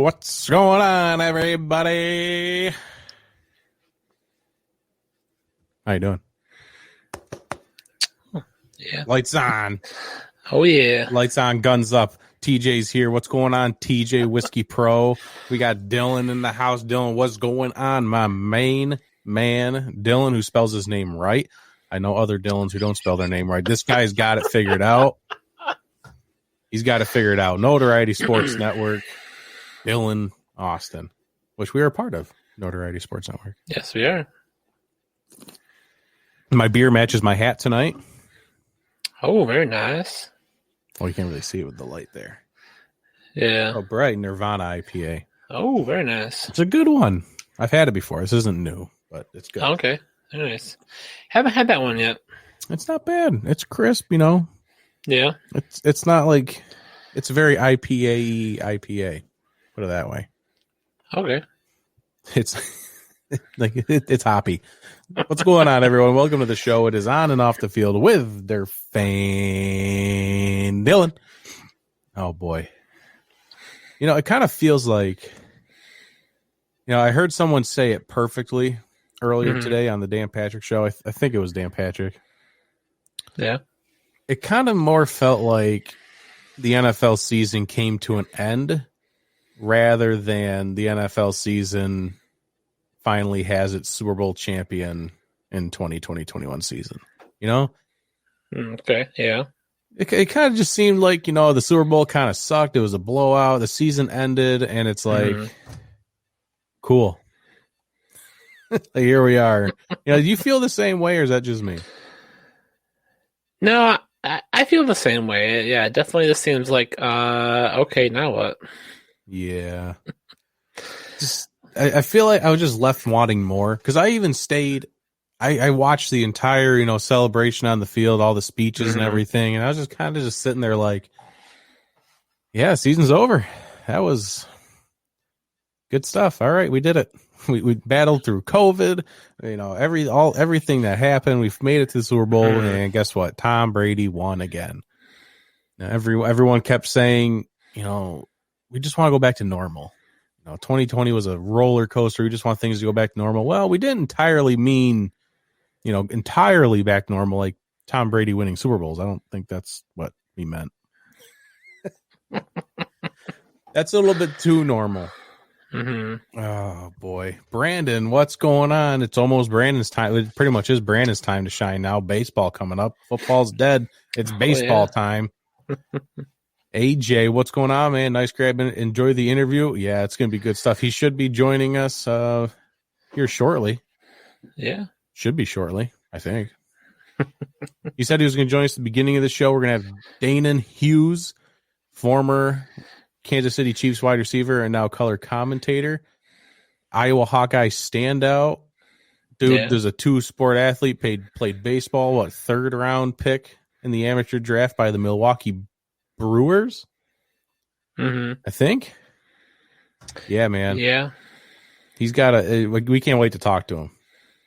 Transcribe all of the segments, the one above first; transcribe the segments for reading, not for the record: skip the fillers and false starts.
What's going on, everybody? How you doing? Yeah. Lights on. Oh, yeah. Lights on, guns up. TJ's here. What's going on, TJ Whiskey Pro? We got Dylan in the house. Dylan, what's going on, my main man? Dylan, who spells his name right. I know other Dylans who don't spell their name right. This guy's got it figured out. He's got it figured out. Notoriety Sports Network. Dylan Austin, which we are a part of. Notoriety Sports Network. Yes, we are. My beer matches my hat tonight. Oh, very nice. Oh, you can't really see it with the light there. Yeah. Oh, bright Nirvana IPA. Oh, very nice. It's a good one. I've had it before. This isn't new, but it's good. Okay. Very nice. Haven't had that one yet. It's not bad. It's crisp, you know. Yeah. It's not like it's a very IPA. Put it that way. Okay. It's like it's hoppy. What's going on, everyone? Welcome to the show. It is on and off the field with Derf and Dylan. Oh boy. You know, it kind of feels like, I heard someone say it perfectly earlier today on the Dan Patrick show. I think it was Dan Patrick. Yeah. It kind of more felt like the NFL season came to an end rather than the NFL season finally has its Super Bowl champion in 2020-21 season. You know? Okay. Yeah. It kind of just seemed like, the Super Bowl kind of sucked. It was a blowout. The season ended, and it's like, cool. Here we are. Do you feel the same way, or is that just me? No, I feel the same way. Yeah, definitely this seems like, okay, now what? Yeah. I feel like I was just left wanting more, because I even stayed. I watched the entire, celebration on the field, all the speeches and everything, and I was just kind of just sitting there like, yeah, season's over. That was good stuff. All right, we did it. We battled through COVID, everything that happened. We've made it to the Super Bowl, and guess what? Tom Brady won again. Now, everyone kept saying, we just want to go back to normal. 2020 was a roller coaster. We just want things to go back to normal. Well, we didn't entirely mean, entirely back normal, like Tom Brady winning Super Bowls. I don't think that's what we meant. That's a little bit too normal. Oh boy, Brandon, what's going on? It's almost Brandon's time. It pretty much is Brandon's time to shine now. Baseball coming up. Football's dead. It's baseball time. AJ, what's going on, man? Nice grabbing. Enjoy the interview. Yeah, it's going to be good stuff. He should be joining us here shortly. Yeah. Should be shortly, I think. He said he was going to join us at the beginning of the show. We're going to have Danan Hughes, former Kansas City Chiefs wide receiver and now color commentator, Iowa Hawkeye standout. Dude, there's a two-sport athlete, played baseball, third-round pick in the amateur draft by the Milwaukee Brewers, I think. Yeah, man. Yeah. He's got we can't wait to talk to him.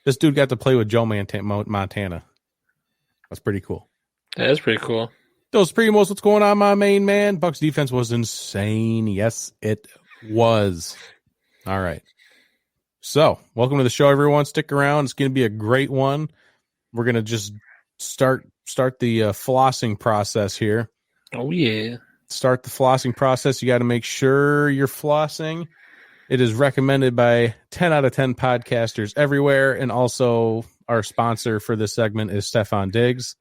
This dude got to play with Joe Montana. That's pretty cool. That is pretty cool. Those Primos, what's going on, my main man? Bucks defense was insane. Yes, it was. All right. So, welcome to the show, everyone. Stick around. It's going to be a great one. We're going to just start the flossing process here. Oh, yeah. Start the flossing process. You got to make sure you're flossing. It is recommended by 10 out of 10 podcasters everywhere. And also our sponsor for this segment is Stefan Diggs.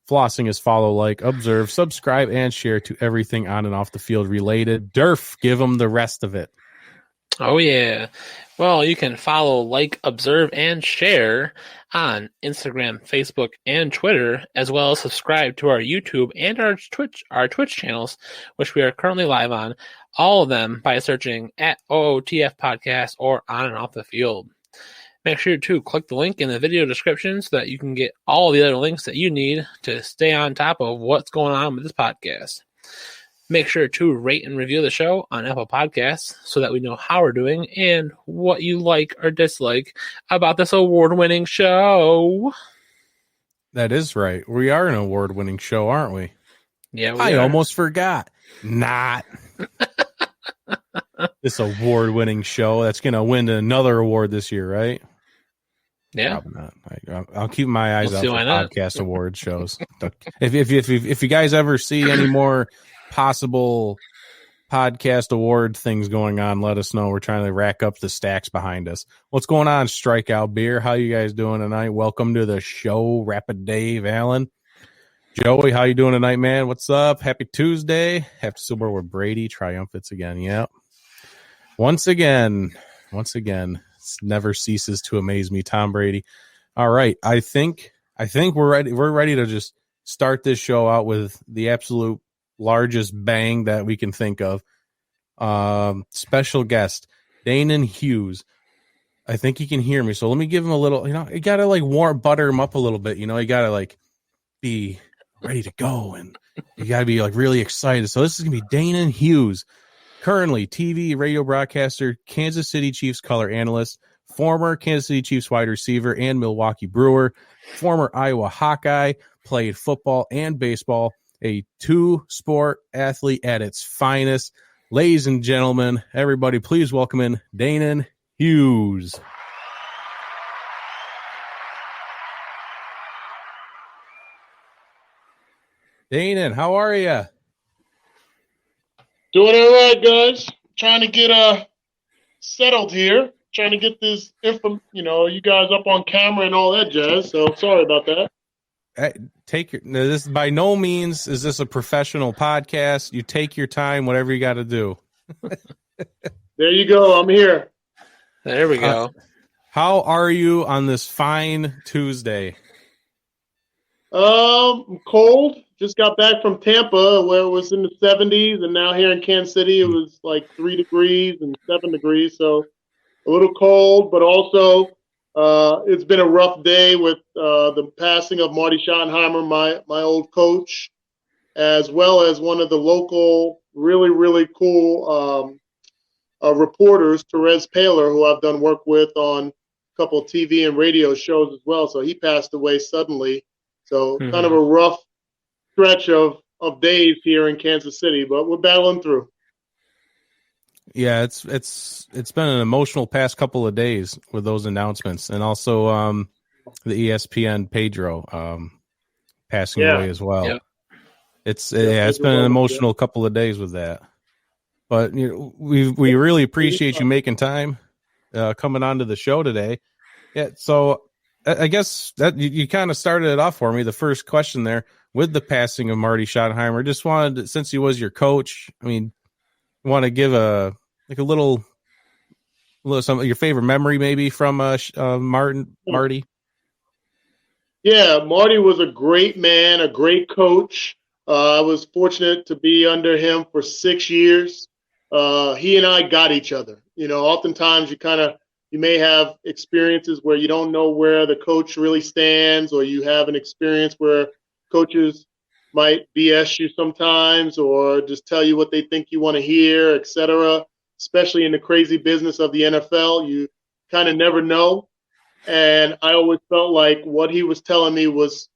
Flossing is follow, like, observe, subscribe, and share to everything on and off the field related. Derf, give them the rest of it. Oh, yeah. Well, you can follow, like, observe, and share on Instagram, Facebook, and Twitter, as well as subscribe to our YouTube and our Twitch channels, which we are currently live on, all of them by searching at OOTF Podcast or On and Off the Field. Make sure to click the link in the video description so that you can get all the other links that you need to stay on top of what's going on with this podcast. Make sure to rate and review the show on Apple Podcasts so that we know how we're doing and what you like or dislike about this award-winning show. That is right. We are an award-winning show, aren't we? Yeah, we I are. almost forgot. Not. this award-winning show that's going to win another award this year, right? Yeah, probably not. I'll keep my eyes out for podcast award shows. If you guys ever see any more possible podcast award things going on, let us know. We're trying to rack up the stacks behind us. What's going on, Strikeout Beer? How you guys doing tonight? Welcome to the show, Rapid Dave Allen. Joey, how you doing tonight, man? What's up? Happy Tuesday. Have to silver with Brady. Triumphants again. Yep. Once again, it never ceases to amaze me, Tom Brady. All right. I think we're ready. We're ready to just start this show out with the absolute largest bang that we can think of. Special guest, Danan Hughes. I think he can hear me. So let me give him a little, you got to butter him up a little bit. You got to be ready to go, and you got to be really excited. So this is going to be Danan Hughes, currently TV, radio broadcaster, Kansas City Chiefs color analyst, former Kansas City Chiefs wide receiver and Milwaukee Brewer, former Iowa Hawkeye, played football and baseball, a two-sport athlete at its finest. Ladies and gentlemen, everybody, please welcome in Danan Hughes. Danan, how are you? Doing all right, guys. Trying to get settled here. Trying to get this info, you guys up on camera and all that jazz. So sorry about that. This by no means is this a professional podcast. You take your time, whatever you got to do. There you go. I'm here. There we go. How are you on this fine Tuesday? Cold. Just got back from Tampa, where it was in the 70s, and now here in Kansas City, it was 3 degrees and 7 degrees. So a little cold, but also it's been a rough day with the passing of Marty Schottenheimer, my old coach, as well as one of the local really, really cool reporters, Therese Paler, who I've done work with on a couple of TV and radio shows as well. So he passed away suddenly. So kind of a rough stretch of days here in Kansas City, but we're battling through. Yeah, it's been an emotional past couple of days with those announcements, and also the ESPN Pedro passing away as well. Yep. It's been an emotional couple of days with that. But we really appreciate you making time coming onto the show today. Yeah, so I guess that you kind of started it off for me. The first question there with the passing of Marty Schottenheimer. Just wanted, since he was your coach, want to give a little some of your favorite memory maybe from Marty. Yeah, Marty was a great man, a great coach. I was fortunate to be under him for 6 years. He and I got each other. Oftentimes you may have experiences where you don't know where the coach really stands, or you have an experience where coaches might BS you sometimes, or just tell you what they think you want to hear, etc. Especially in the crazy business of the NFL, you kind of never know. And I always felt like what he was telling me was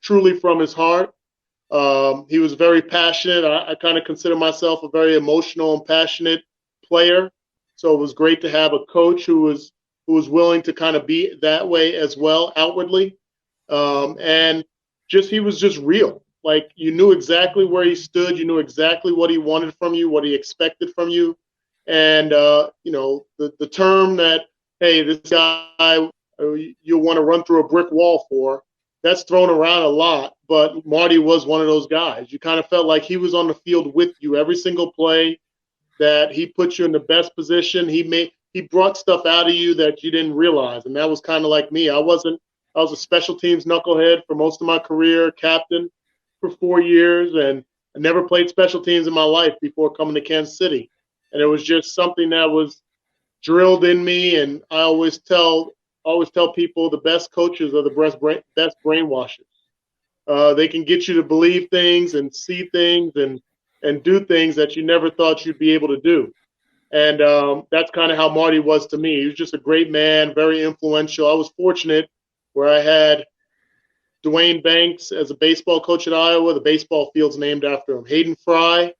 truly from his heart. He was very passionate. I kind of consider myself a very emotional and passionate player. So it was great to have a coach who was willing to kind of be that way as well outwardly. And he was just real. You knew exactly where he stood. You knew exactly what he wanted from you, what he expected from you. And, the term that, hey, this guy you'll want to run through a brick wall for, that's thrown around a lot. But Marty was one of those guys. You kind of felt like he was on the field with you every single play, that he put you in the best position. He brought stuff out of you that you didn't realize. And that was kind of like me. I was a special teams knucklehead for most of my career, captain for 4 years, and I never played special teams in my life before coming to Kansas City. And it was just something that was drilled in me. And I always tell people the best coaches are the best brainwashers. They can get you to believe things and see things and do things that you never thought you'd be able to do. And that's kind of how Marty was to me. He was just a great man, very influential. I was fortunate where I had Dwayne Banks as a baseball coach at Iowa. The baseball field's named after him. Hayden Fry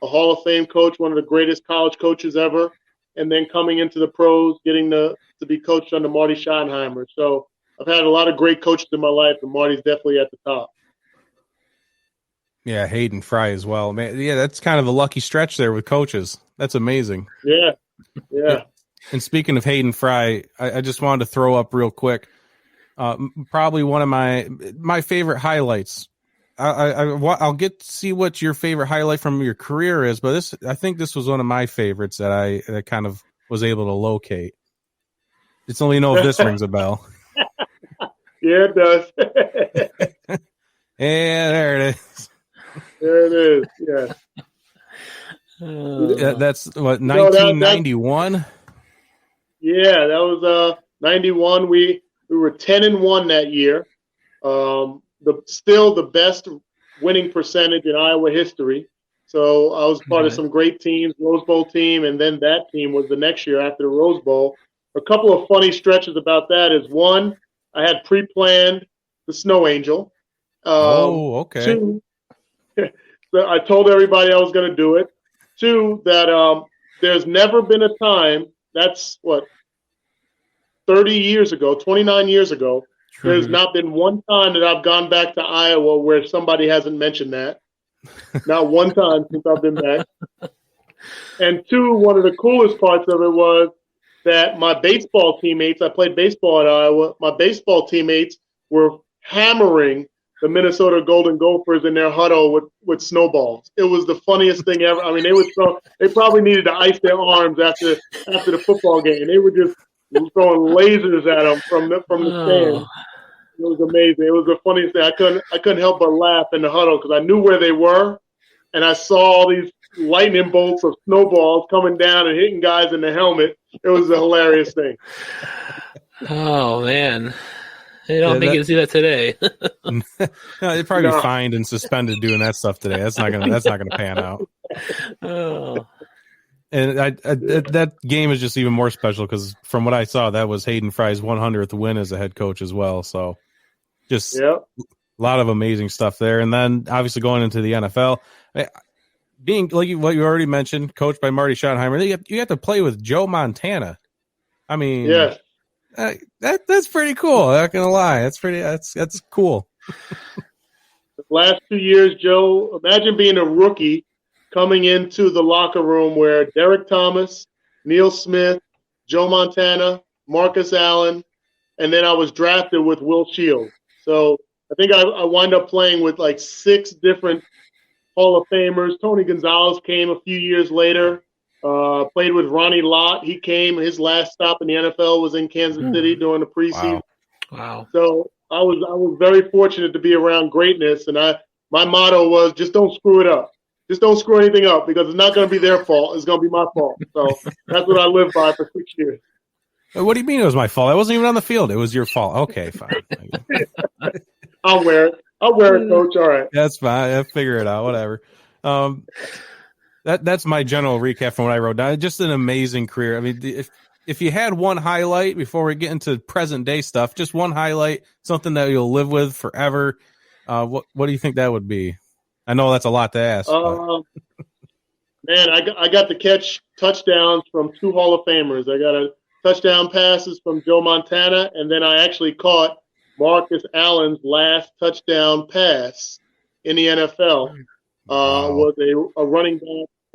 a Hall of Fame coach, one of the greatest college coaches ever, and then coming into the pros, getting to be coached under Marty Schottenheimer. So I've had a lot of great coaches in my life, and Marty's definitely at the top. Yeah, Hayden Fry as well. Man, yeah, that's kind of a lucky stretch there with coaches. That's amazing. Yeah, yeah. And speaking of Hayden Fry, I just wanted to throw up real quick. Probably one of my favorite highlights. I'll get to see what your favorite highlight from your career is, but I think this was one of my favorites that I kind of was able to locate. It's only know if this rings a bell. Yeah, it does. Yeah, there it is. There it is. Yeah. That's what 1991. Yeah, that was 91. We were 10-1 that year. Still the best winning percentage in Iowa history. So I was part of some great teams, Rose Bowl team, and then that team was the next year after the Rose Bowl. A couple of funny stretches about that is, one, I had pre-planned the Snow Angel. Okay. Two, so I told everybody I was going to do it. Two, that there's never been a time, that's what, 30 years ago, 29 years ago, there's not been one time that I've gone back to Iowa where somebody hasn't mentioned that. Not one time since I've been back. And two, one of the coolest parts of it was that my baseball teammates, I played baseball at Iowa, my baseball teammates were hammering the Minnesota Golden Gophers in their huddle with snowballs. It was the funniest thing ever. I mean, they probably needed to ice their arms after the football game. They were just throwing lasers at them from the stand. It was amazing. It was the funniest thing. I couldn't help but laugh in the huddle because I knew where they were, and I saw all these lightning bolts of snowballs coming down and hitting guys in the helmet. It was a hilarious thing. Oh man, they don't think you see that today. No, they'd probably be fined and suspended doing that stuff today. That's not gonna pan out. Oh. And that game is just even more special because from what I saw, that was Hayden Fry's 100th win as a head coach as well. So just a lot of amazing stuff there. And then obviously going into the NFL, being like what you already mentioned, coached by Marty Schottenheimer, you have to play with Joe Montana. I mean, that's pretty cool. I'm not gonna lie, that's cool. The last 2 years, Joe, imagine being a rookie coming into the locker room where Derek Thomas, Neil Smith, Joe Montana, Marcus Allen, and then I was drafted with Will Shields. So I think I wind up playing with like 6 different Hall of Famers. Tony Gonzalez came a few years later. Played with Ronnie Lott. He came. His last stop in the NFL was in Kansas City during the preseason. Wow. So I was very fortunate to be around greatness, and my motto was just don't screw it up. Just don't screw anything up because it's not going to be their fault. It's going to be my fault. So that's what I lived by for 6 years. What do you mean it was my fault? I wasn't even on the field. It was your fault. Okay, fine. I'll wear it, Coach. All right. That's fine. I'll figure it out. Whatever. That's my general recap from what I wrote down. Just an amazing career. I mean, if you had one highlight before we get into present day stuff, just one highlight, something that you'll live with forever, what do you think that would be? I know that's a lot to ask. Man, I got to catch touchdowns from 2 Hall of Famers. I got a touchdown passes from Joe Montana, and then I actually caught Marcus Allen's last touchdown pass in the NFL. Was a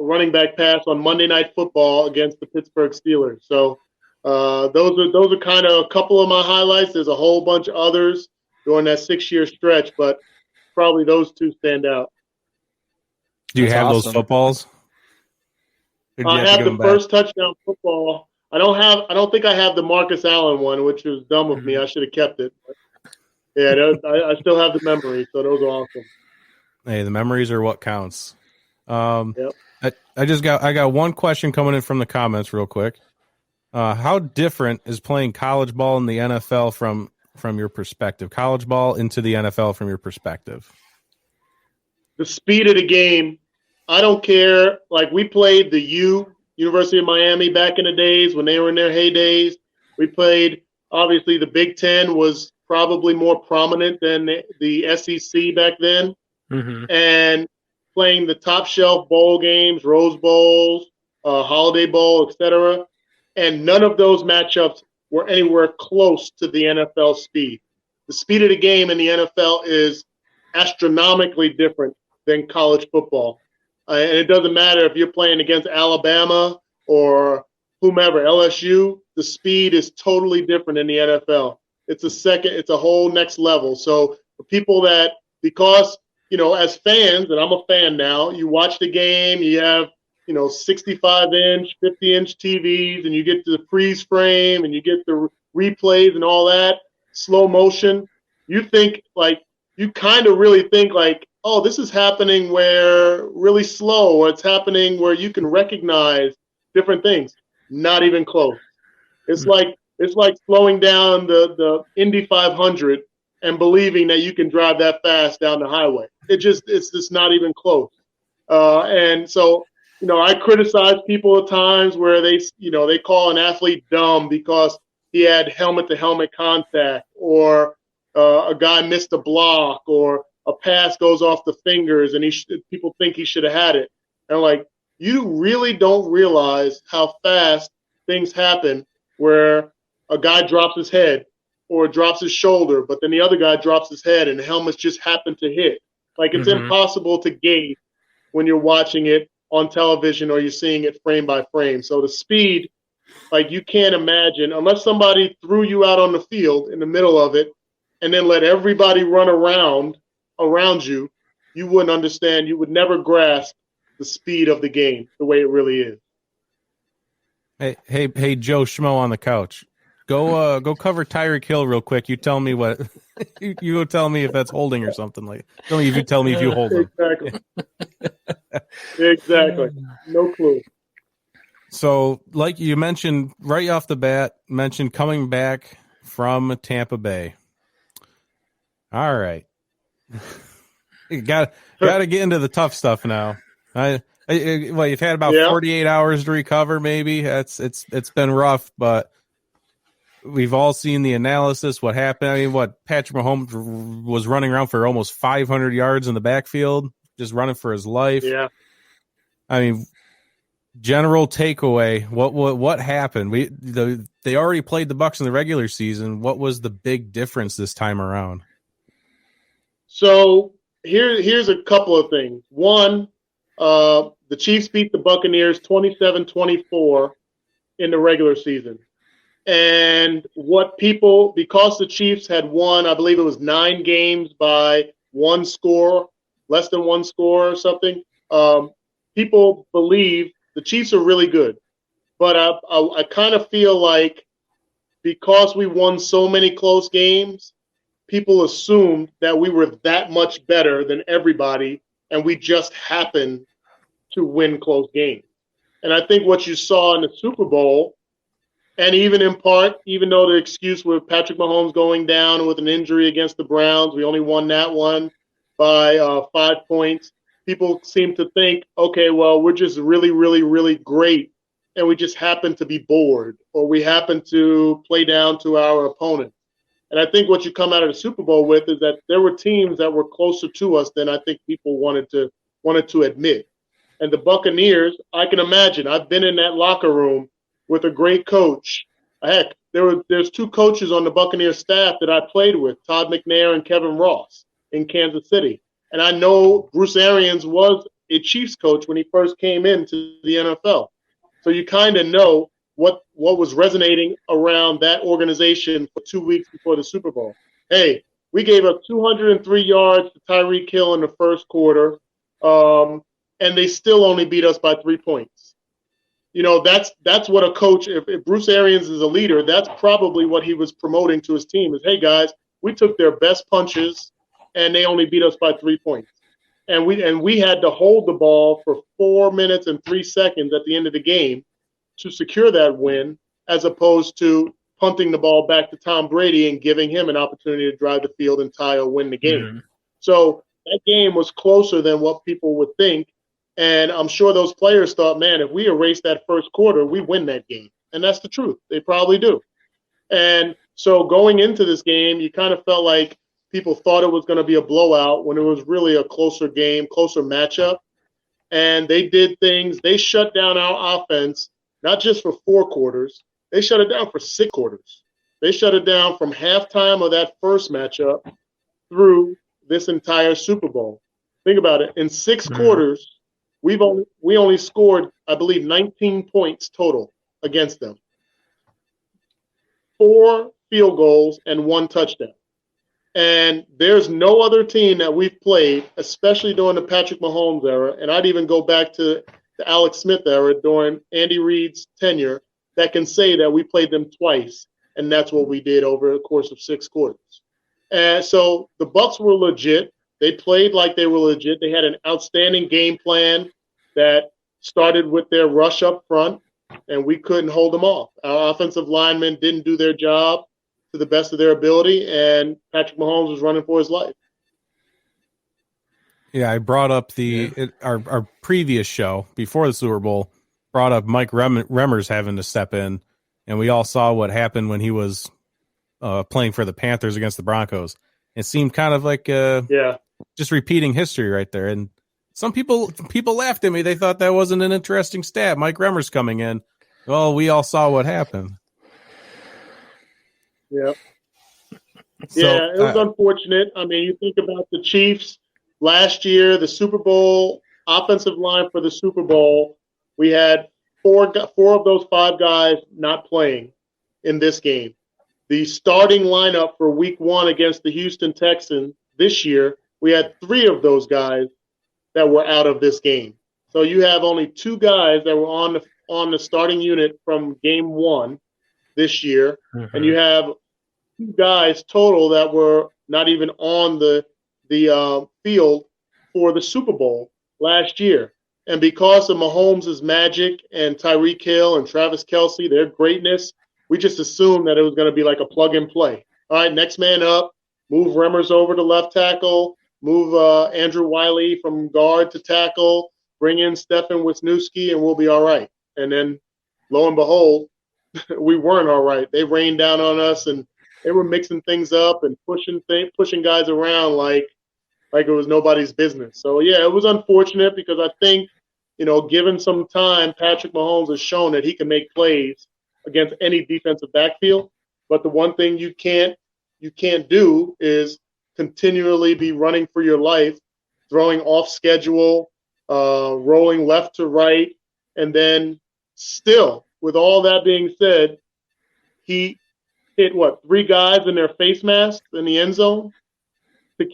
running back pass on Monday Night Football against the Pittsburgh Steelers. So those are kind of a couple of my highlights. There's a whole bunch of others during that 6-year stretch, but probably those 2 stand out. Do you have those footballs? I have the first touchdown football. I don't think I have the Marcus Allen one, which was dumb of me. I should have kept it. But yeah, I still have the memory, so those are awesome. Hey, the memories are what counts. Yep. I got one question coming in from the comments real quick. How different is playing college ball in the NFL from your perspective? College ball into the NFL from your perspective? The speed of the game. I don't care. Like we played the University of Miami back in the days when they were in their heydays. We played, obviously the Big Ten was probably more prominent than the SEC back then. Mm-hmm. And playing the top shelf bowl games, Rose Bowls, Holiday Bowl, etc. And none of those matchups were anywhere close to the NFL speed. The speed of the game in the NFL is astronomically different than college football. And it doesn't matter if you're playing against Alabama or whomever, LSU, the speed is totally different in the NFL. It's a whole next level. So for people that, because, as fans, and I'm a fan now, you watch the game, you have, 65-inch, 50-inch TVs, and you get the freeze frame and you get the replays and all that, slow motion. You kind of really think like, oh, this is happening where really slow, or it's happening where you can recognize different things. Not even close. It's like slowing down the Indy 500 and believing that you can drive that fast down the highway. It's just not even close. And so, I criticize people at times where they call an athlete dumb because he had helmet-to-helmet contact, or a guy missed a block, or a pass goes off the fingers and people think he should have had it. And like, you really don't realize how fast things happen where a guy drops his head or drops his shoulder, but then the other guy drops his head and the helmets just happen to hit. Like, it's impossible to gauge when you're watching it on television or you're seeing it frame by frame. So the speed, like, you can't imagine, unless somebody threw you out on the field in the middle of it and then let everybody run around you, you wouldn't understand. You would never grasp the speed of the game the way it really is. Hey, Joe Schmo on the couch. Go cover Tyreek Hill real quick. You tell me what you go tell me if that's holding or something like. Tell me if you hold him. Exactly. No clue. So, like you mentioned right off the bat, coming back from Tampa Bay. All right. You got to get into the tough stuff now. You've had about 48 hours to recover, maybe. It's been rough, but we've all seen the analysis. What happened? I mean, Patrick Mahomes was running around for almost 500 yards in the backfield, just running for his life. Yeah. I mean, general takeaway. What happened? They already played the Bucs in the regular season. What was the big difference this time around? So here's a couple of things. One, the Chiefs beat the Buccaneers 27-24 in the regular season. And because the Chiefs had won, I believe it was 9 games by one score, less than one score or something, people believe the Chiefs are really good. But I kind of feel like because we won so many close games, people assumed that we were that much better than everybody, and we just happened to win close games. And I think what you saw in the Super Bowl, and even in part, even though the excuse with Patrick Mahomes going down with an injury against the Browns, we only won that one by 5 points. People seem to think, okay, well, we're just really, really, really great, and we just happen to be bored, or we happen to play down to our opponent. And I think what you come out of the Super Bowl with is that there were teams that were closer to us than I think people wanted to admit. And the Buccaneers, I can imagine. I've been in that locker room with a great coach. Heck, there's 2 coaches on the Buccaneers staff that I played with, Todd McNair and Kevin Ross in Kansas City. And I know Bruce Arians was a Chiefs coach when he first came into the NFL. So you kind of know what was resonating around that organization for 2 weeks before the Super Bowl. Hey, we gave up 203 yards to Tyreek Hill in the first quarter, and they still only beat us by 3 points. That's what a coach, if Bruce Arians is a leader, that's probably what he was promoting to his team is, hey, guys, we took their best punches, and they only beat us by 3 points. And we had to hold the ball for 4 minutes and 3 seconds at the end of the game to secure that win, as opposed to punting the ball back to Tom Brady and giving him an opportunity to drive the field and tie or win the game. Mm-hmm. So that game was closer than what people would think. And I'm sure those players thought, man, if we erase that first quarter, we win that game. And that's the truth. They probably do. And so going into this game, you kind of felt like people thought it was going to be a blowout when it was really a closer game, closer matchup. and they did things. They shut down our offense, not just for 4 quarters. They shut it down for 6 quarters. They shut it down from halftime of that first matchup through this entire Super Bowl. Think about it. In 6 quarters, we only scored, I believe, 19 points total against them. 4 field goals and 1 touchdown. And there's no other team that we've played, especially during the Patrick Mahomes era, and I'd even go back to the Alex Smith era during Andy Reid's tenure, that can say that we played them twice, and that's what we did over the course of 6 quarters. And so the Bucs were legit. They played like they were legit. They had an outstanding game plan that started with their rush up front, and we couldn't hold them off. Our offensive linemen didn't do their job to the best of their ability, and Patrick Mahomes was running for his life. Yeah, I brought up our previous show before the Super Bowl, brought up Mike Remmers having to step in, and we all saw what happened when he was playing for the Panthers against the Broncos. It seemed kind of like just repeating history right there. And some people laughed at me. They thought that wasn't an interesting stat. Mike Remmers coming in. Well, we all saw what happened. Yeah. Yeah, it was unfortunate. I mean, you think about the Chiefs last year, the Super Bowl, offensive line for the Super Bowl, we had four of those 5 guys not playing in this game. The starting lineup for week 1 against the Houston Texans this year, we had 3 of those guys that were out of this game. So you have only 2 guys that were on the starting unit from game 1 this year, and you have 2 guys total that were not even on the field for the Super Bowl last year. And because of Mahomes' magic and Tyreek Hill and Travis Kelce, their greatness, we just assumed that it was going to be like a plug and play. All right, next man up, move Remmers over to left tackle, move Andrew Wiley from guard to tackle, bring in Stefan Wisniewski, and we'll be all right. And then, lo and behold, we weren't all right. They rained down on us, and they were mixing things up and pushing guys around like it was nobody's business. So, yeah, it was unfortunate because I think, given some time, Patrick Mahomes has shown that he can make plays against any defensive backfield. But the one thing you can't do is continually be running for your life, throwing off schedule, rolling left to right, and then still, with all that being said, he hit 3 guys in their face masks in the end zone for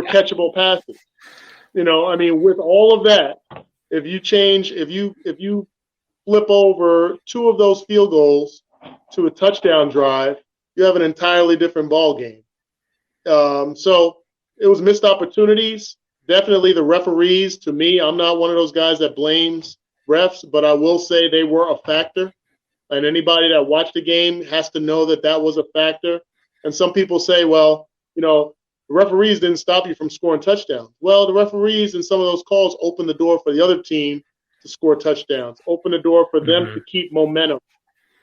catchable passes. With all of that, if you flip over 2 of those field goals to a touchdown drive, you have an entirely different ball game. So it was missed opportunities. Definitely the referees, to me, I'm not one of those guys that blames refs, but I will say they were a factor. And anybody that watched the game has to know that was a factor. And some people say, well, the referees didn't stop you from scoring touchdowns. Well, the referees in some of those calls opened the door for the other team to score touchdowns, open the door for them to keep momentum,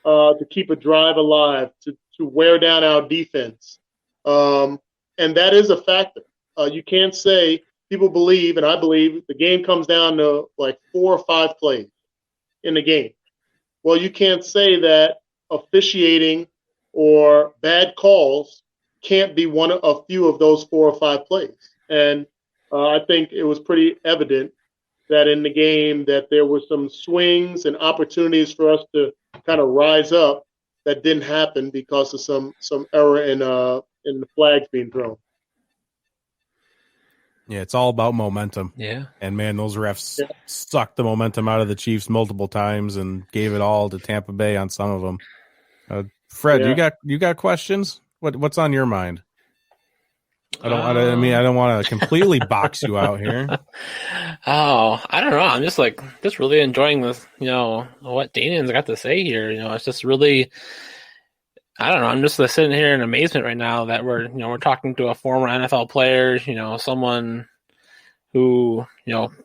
to keep a drive alive, to wear down our defense. And that is a factor. You can't say people believe, and I believe, the game comes down to like 4 or 5 plays in the game. Well, you can't say that officiating or bad calls can't be a few of those 4 or 5 plays. And I think it was pretty evident that in the game that there were some swings and opportunities for us to kind of rise up that didn't happen because of some error in the flags being thrown. Yeah, it's all about momentum. Yeah. And, man, those refs sucked the momentum out of the Chiefs multiple times and gave it all to Tampa Bay on some of them. Fred, you got questions? What's on your mind? I don't want to completely box you out here. Oh, I don't know. I'm just really enjoying this, what Danan's got to say here. It's just really, I don't know. I'm just sitting here in amazement right now that we're talking to a former NFL player, someone who,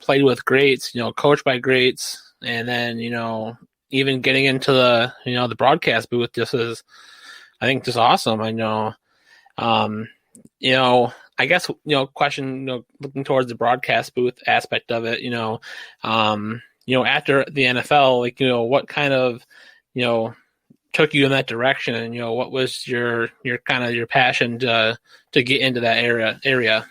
played with greats, coached by greats, and then, even getting into the broadcast booth just is, I think, just awesome. I know, I guess, question, looking towards the broadcast booth aspect of it, after the NFL, like, what kind of, took you in that direction, and what was your kind of your passion to get into that area?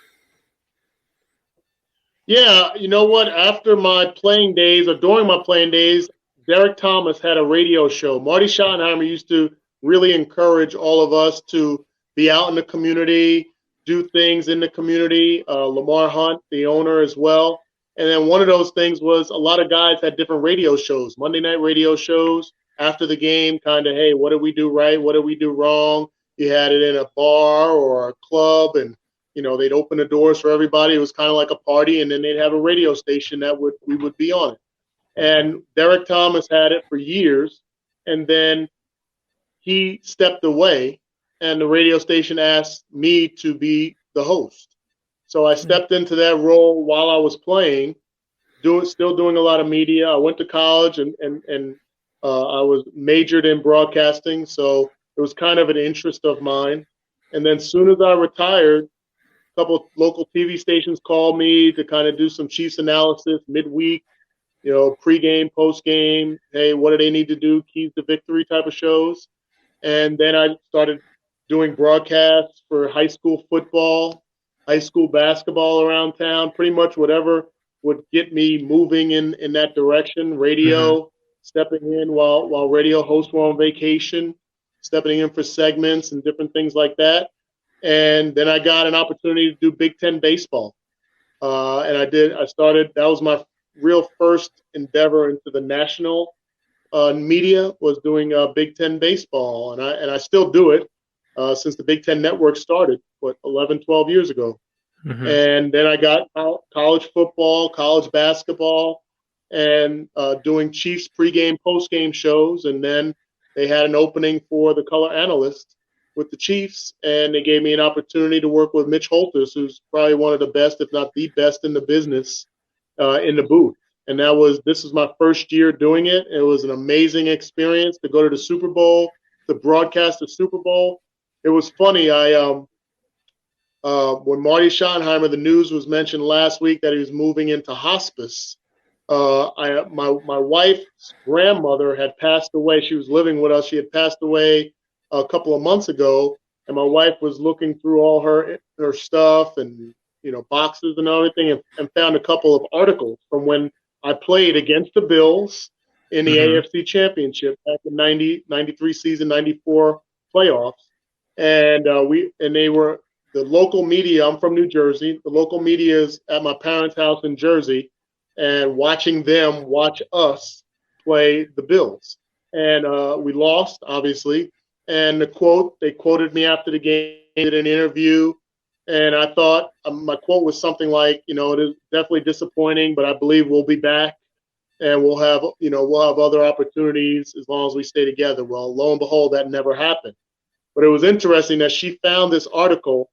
Yeah, you know what? After my playing days, or during my playing days, Derek Thomas had a radio show. Marty Schottenheimer used to really encourage all of us to be out in the community, do things in the community. Lamar Hunt, the owner, as well. And then one of those things was a lot of guys had different radio shows, Monday night radio shows after the game, kind of, hey, what did we do right? What did we do wrong? You had it in a bar or a club, and they'd open the doors for everybody. It was kind of like a party, and then they'd have a radio station that we would be on it. And Derek Thomas had it for years, and then he stepped away, and the radio station asked me to be the host. So I stepped into that role while I was playing, still doing a lot of media. I went to college, and I was majored in broadcasting, so it was kind of an interest of mine. And then as soon as I retired, a couple of local TV stations called me to kind of do some Chiefs analysis midweek, pregame, postgame. Hey, what do they need to do? Keys to victory type of shows. And then I started doing broadcasts for high school football, high school basketball around town, pretty much whatever would get me moving in that direction. Radio, stepping in while radio hosts were on vacation, stepping in for segments and different things like that. And then I got an opportunity to do Big Ten baseball. And that was my real first endeavor into the national media, was doing Big Ten baseball. And I still do it since the Big Ten network started, 11, 12 years ago. And then I got college football, college basketball, and doing Chiefs pregame, postgame shows. And then they had an opening for the color analyst with the Chiefs, and they gave me an opportunity to work with Mitch Holthus, who's probably one of the best, if not the best in the business, in the booth. And this was my first year doing it. It was an amazing experience to go to the Super Bowl, to broadcast the Super Bowl. It was funny. When Marty Schottenheimer, the news was mentioned last week that he was moving into hospice. My wife's grandmother had passed away. She was living with us. She had passed away a couple of months ago, and my wife was looking through all her stuff and boxes and everything, and found a couple of articles from when I played against the Bills in the AFC Championship back in 93 season, 94 playoffs, and they were the local media. I'm from New Jersey. The local media is at my parents' house in Jersey, and watching them watch us play the Bills, and we lost, obviously. And they quoted me after the game, did an interview, and I thought my quote was something like, it is definitely disappointing, but I believe we'll be back, and we'll have other opportunities as long as we stay together. Well, lo and behold, that never happened. But it was interesting that she found this article,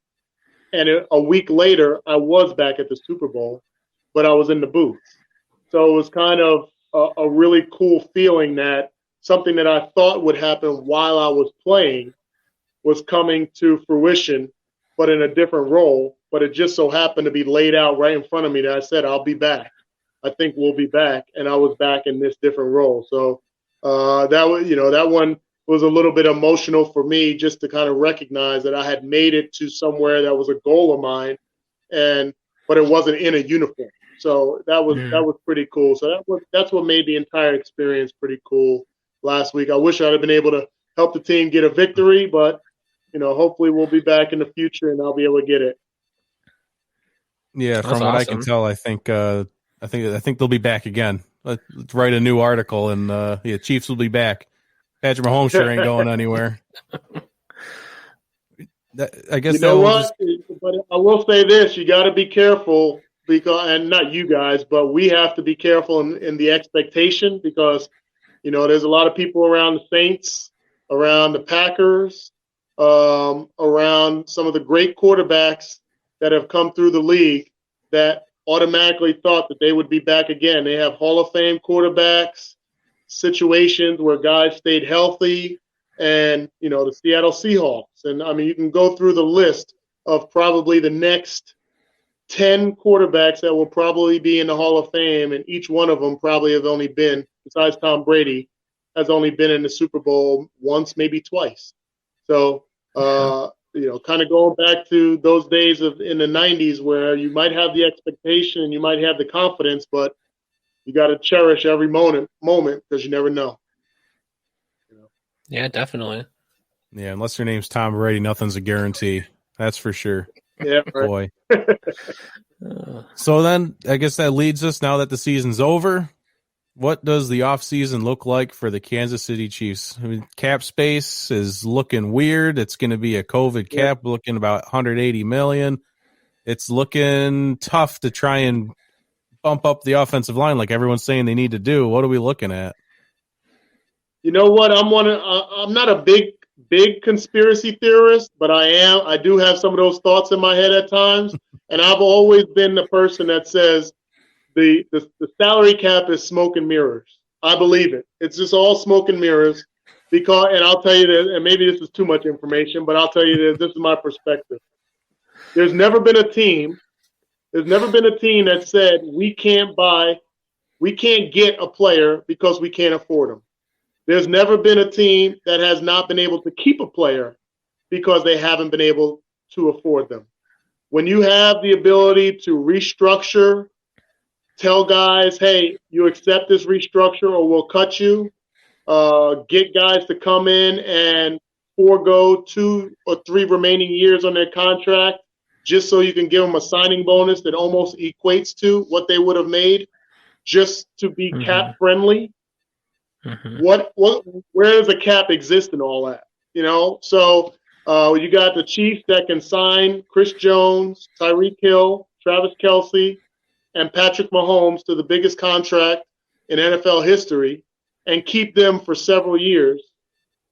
and a week later, I was back at the Super Bowl, but I was in the booth. So it was kind of a really cool feeling that something that I thought would happen while I was playing was coming to fruition, but in a different role. But it just so happened to be laid out right in front of me that I said, I'll be back. I think we'll be back. And I was back in this different role. So that one was a little bit emotional for me, just to kind of recognize that I had made it to somewhere that was a goal of mine, but it wasn't in a uniform. So that was pretty cool. So that's what made the entire experience pretty cool last week. I wish I'd have been able to help the team get a victory, but hopefully we'll be back in the future and I'll be able to get it. Yeah, from what I can tell, I think they'll be back again. Let's write a new article, and Chiefs will be back. Patrick Mahomes sure ain't going anywhere. I guess what? But I will say this: you got to be careful, and not you guys, but we have to be careful in the expectation, because there's a lot of people around the Saints, around the Packers, around some of the great quarterbacks that have come through the league that automatically thought that they would be back again. They have Hall of Fame quarterbacks, situations where guys stayed healthy, and the Seattle Seahawks. And I mean, you can go through the list of probably the next 10 quarterbacks that will probably be in the Hall of Fame, and each one of them probably have only been, besides Tom Brady, has only been in the Super Bowl once, maybe twice. So, kind of going back to those days in the 90s where you might have the expectation and you might have the confidence, but you got to cherish every moment because you never know. Yeah, definitely. Yeah, unless your name's Tom Brady, nothing's a guarantee. That's for sure. Yeah, right. Boy. So then I guess that leads us, now that the season's over, what does the offseason look like for the Kansas City Chiefs? I mean, cap space is looking weird. It's going to be a COVID cap, looking about $180 million. It's looking tough to try and bump up the offensive line like everyone's saying they need to do. What are we looking at? You know what? I'm not a big conspiracy theorist, but I do have some of those thoughts in my head at times. And I've always been the person that says the salary cap is smoke and mirrors. I believe it. It's just all smoke and mirrors and I'll tell you this, and maybe this is too much information, but I'll tell you this is my perspective. There's never been a team that said we can't get a player because we can't afford them. There's never been a team that has not been able to keep a player because they haven't been able to afford them. When you have the ability to restructure, tell guys, hey, you accept this restructure or we'll cut you, get guys to come in and forego 2 or 3 remaining years on their contract just so you can give them a signing bonus that almost equates to what they would have made just to be cap friendly. Where does a cap exist in all that? So you got the Chiefs that can sign Chris Jones, Tyreek Hill, Travis Kelce, and Patrick Mahomes to the biggest contract in NFL history and keep them for several years.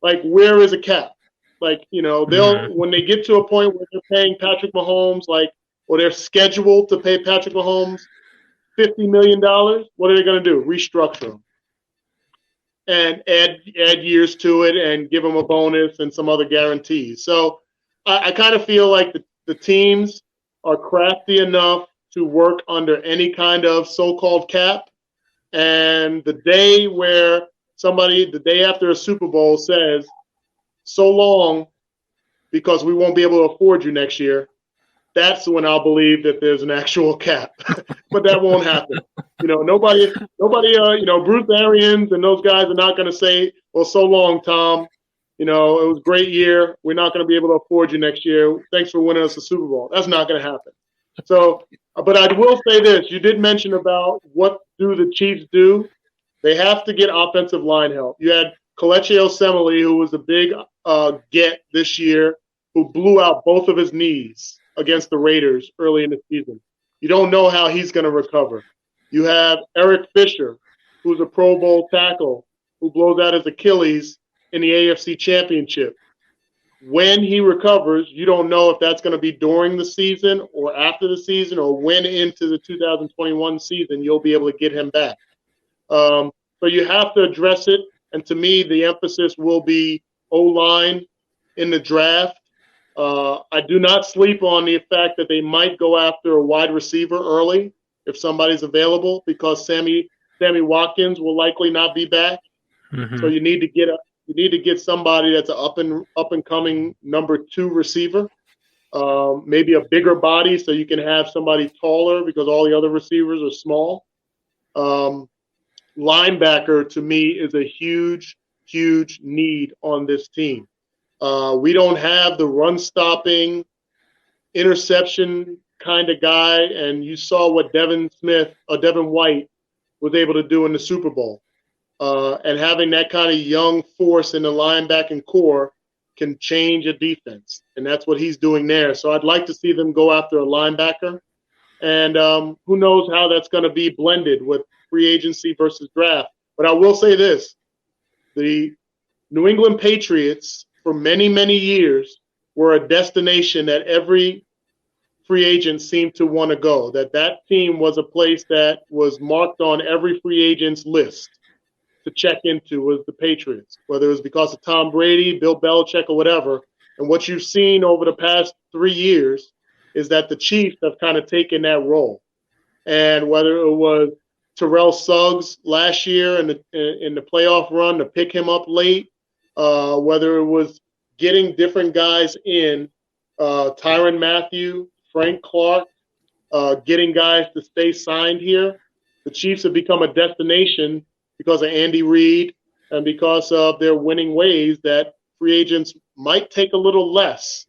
Like, where is a cap? Like, they'll when they get to a point where they're paying Patrick Mahomes, or they're scheduled to pay Patrick Mahomes $50 million, what are they going to do? Restructure them and add years to it and give them a bonus and some other guarantees. So I kind of feel like the teams are crafty enough to work under any kind of so-called cap. And the day after a Super Bowl says, so long, because we won't be able to afford you next year, that's when I'll believe that there's an actual cap. But that won't happen. Nobody, Bruce Arians and those guys are not going to say, well, so long, Tom. It was a great year. We're not going to be able to afford you next year. Thanks for winning us the Super Bowl. That's not going to happen. So, but I will say this. You did mention about what do the Chiefs do. They have to get offensive line help. You had Kelechi Osemele, who was a big get this year, who blew out both of his knees against the Raiders early in the season. You don't know how he's going to recover. You have Eric Fisher, who's a Pro Bowl tackle, who blows out his Achilles in the AFC Championship. When he recovers, you don't know if that's going to be during the season or after the season or when into the 2021 season you'll be able to get him back. So you have to address it. And to me, the emphasis will be O-line in the draft. I do not sleep on the fact that they might go after a wide receiver early if somebody's available, because Sammy Watkins will likely not be back. So you need to get somebody that's an up and coming number 2 receiver, maybe a bigger body so you can have somebody taller because all the other receivers are small. Linebacker to me is a huge need on this team. We don't have the run-stopping, interception kind of guy, and you saw what Devin White was able to do in the Super Bowl. And having that kind of young force in the linebacking core can change a defense, and that's what he's doing there. So I'd like to see them go after a linebacker, and who knows how that's going to be blended with free agency versus draft. But I will say this. The New England Patriots for many, many years were a destination that every free agent seemed to want to go, that team was a place that was marked on every free agent's list to check into was the Patriots, whether it was because of Tom Brady, Bill Belichick, or whatever. And what you've seen over the past 3 years is that the Chiefs have kind of taken that role. And whether it was Terrell Suggs last year in the playoff run to pick him up late, whether it was getting different guys in, Tyrann Mathieu, Frank Clark, getting guys to stay signed here, the Chiefs have become a destination because of Andy Reid and because of their winning ways that free agents might take a little less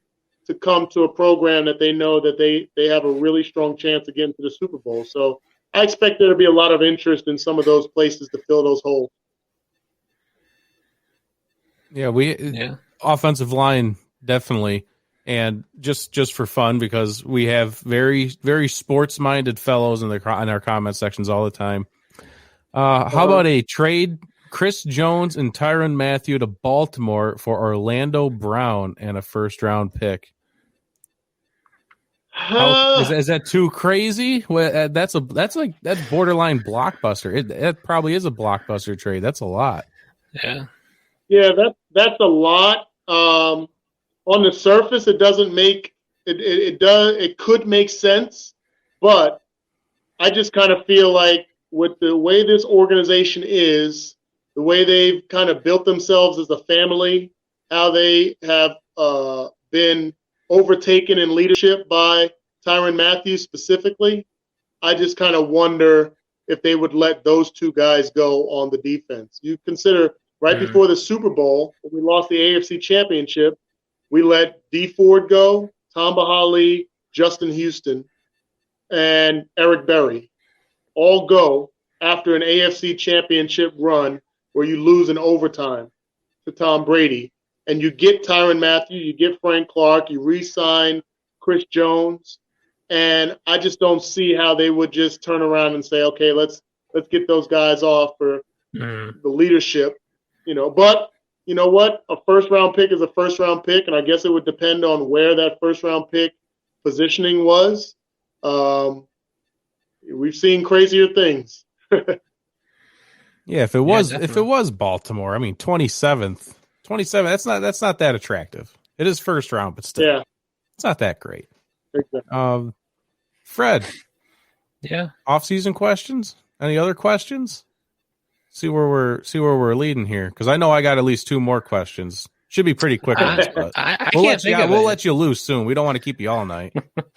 to come to a program that they know that they have a really strong chance of getting to the Super Bowl. So I expect there to be a lot of interest in some of those places to fill those holes. Yeah, offensive line, definitely. And just for fun, because we have very, very sports-minded fellows in our comment sections all the time. How about a trade Chris Jones and Tyrann Mathieu to Baltimore for Orlando Brown and a first-round pick? Is that too crazy? Well, that's borderline blockbuster. It probably is a blockbuster trade. That's a lot. Yeah, that's a lot. On the surface, it doesn't make it could make sense, but I just kind of feel like with the way this organization is, the way they've kind of built themselves as a family, how they have been overtaken in leadership by Tyrann Mathieu specifically, I just kind of wonder if they would let those two guys go on the defense. You consider before the Super Bowl, when we lost the AFC Championship, we let D Ford go, Tamba Hali, Justin Houston, and Eric Berry all go after an AFC Championship run where you lose in overtime to Tom Brady. And you get Tyrann Mathieu, you get Frank Clark, you re-sign Chris Jones, and I just don't see how they would just turn around and say, okay, let's get those guys off for the leadership, But you know what? A first-round pick is a first-round pick, and I guess it would depend on where that first-round pick positioning was. We've seen crazier things. Yeah, if it was Baltimore, I mean 27th. That's not that attractive. It is first round, but still, it's not that great. Exactly. Fred, off-season questions? Any other questions? See where we're leading here, because I know I got at least 2 more questions. Should be pretty quick ones, but we'll let you loose soon. We don't want to keep you all night.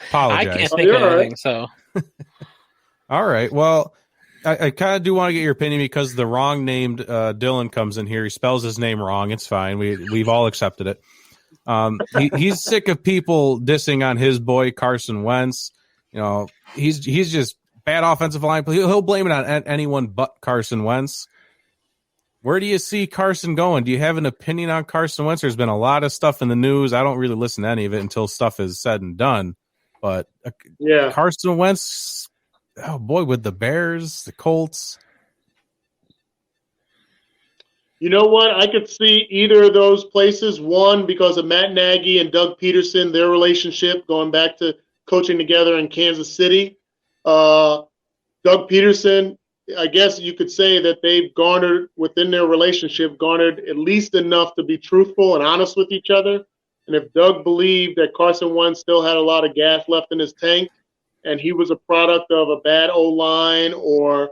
Apologize. I can't think of anything. So, all right. Well, I kind of do want to get your opinion because the wrong named Dylan comes in here. He spells his name wrong. It's fine. We've all accepted it. He's sick of people dissing on his boy Carson Wentz. He's just bad offensive line. He'll blame it on anyone but Carson Wentz. Where do you see Carson going? Do you have an opinion on Carson Wentz? There's been a lot of stuff in the news. I don't really listen to any of it until stuff is said and done. But Carson Wentz, oh boy, with the Bears, the Colts. You know what? I could see either of those places. One, because of Matt Nagy and Doug Peterson, their relationship going back to coaching together in Kansas City. Doug Peterson, I guess you could say that they've garnered within their relationship, at least enough to be truthful and honest with each other. And if Doug believed that Carson Wentz still had a lot of gas left in his tank and he was a product of a bad O-line or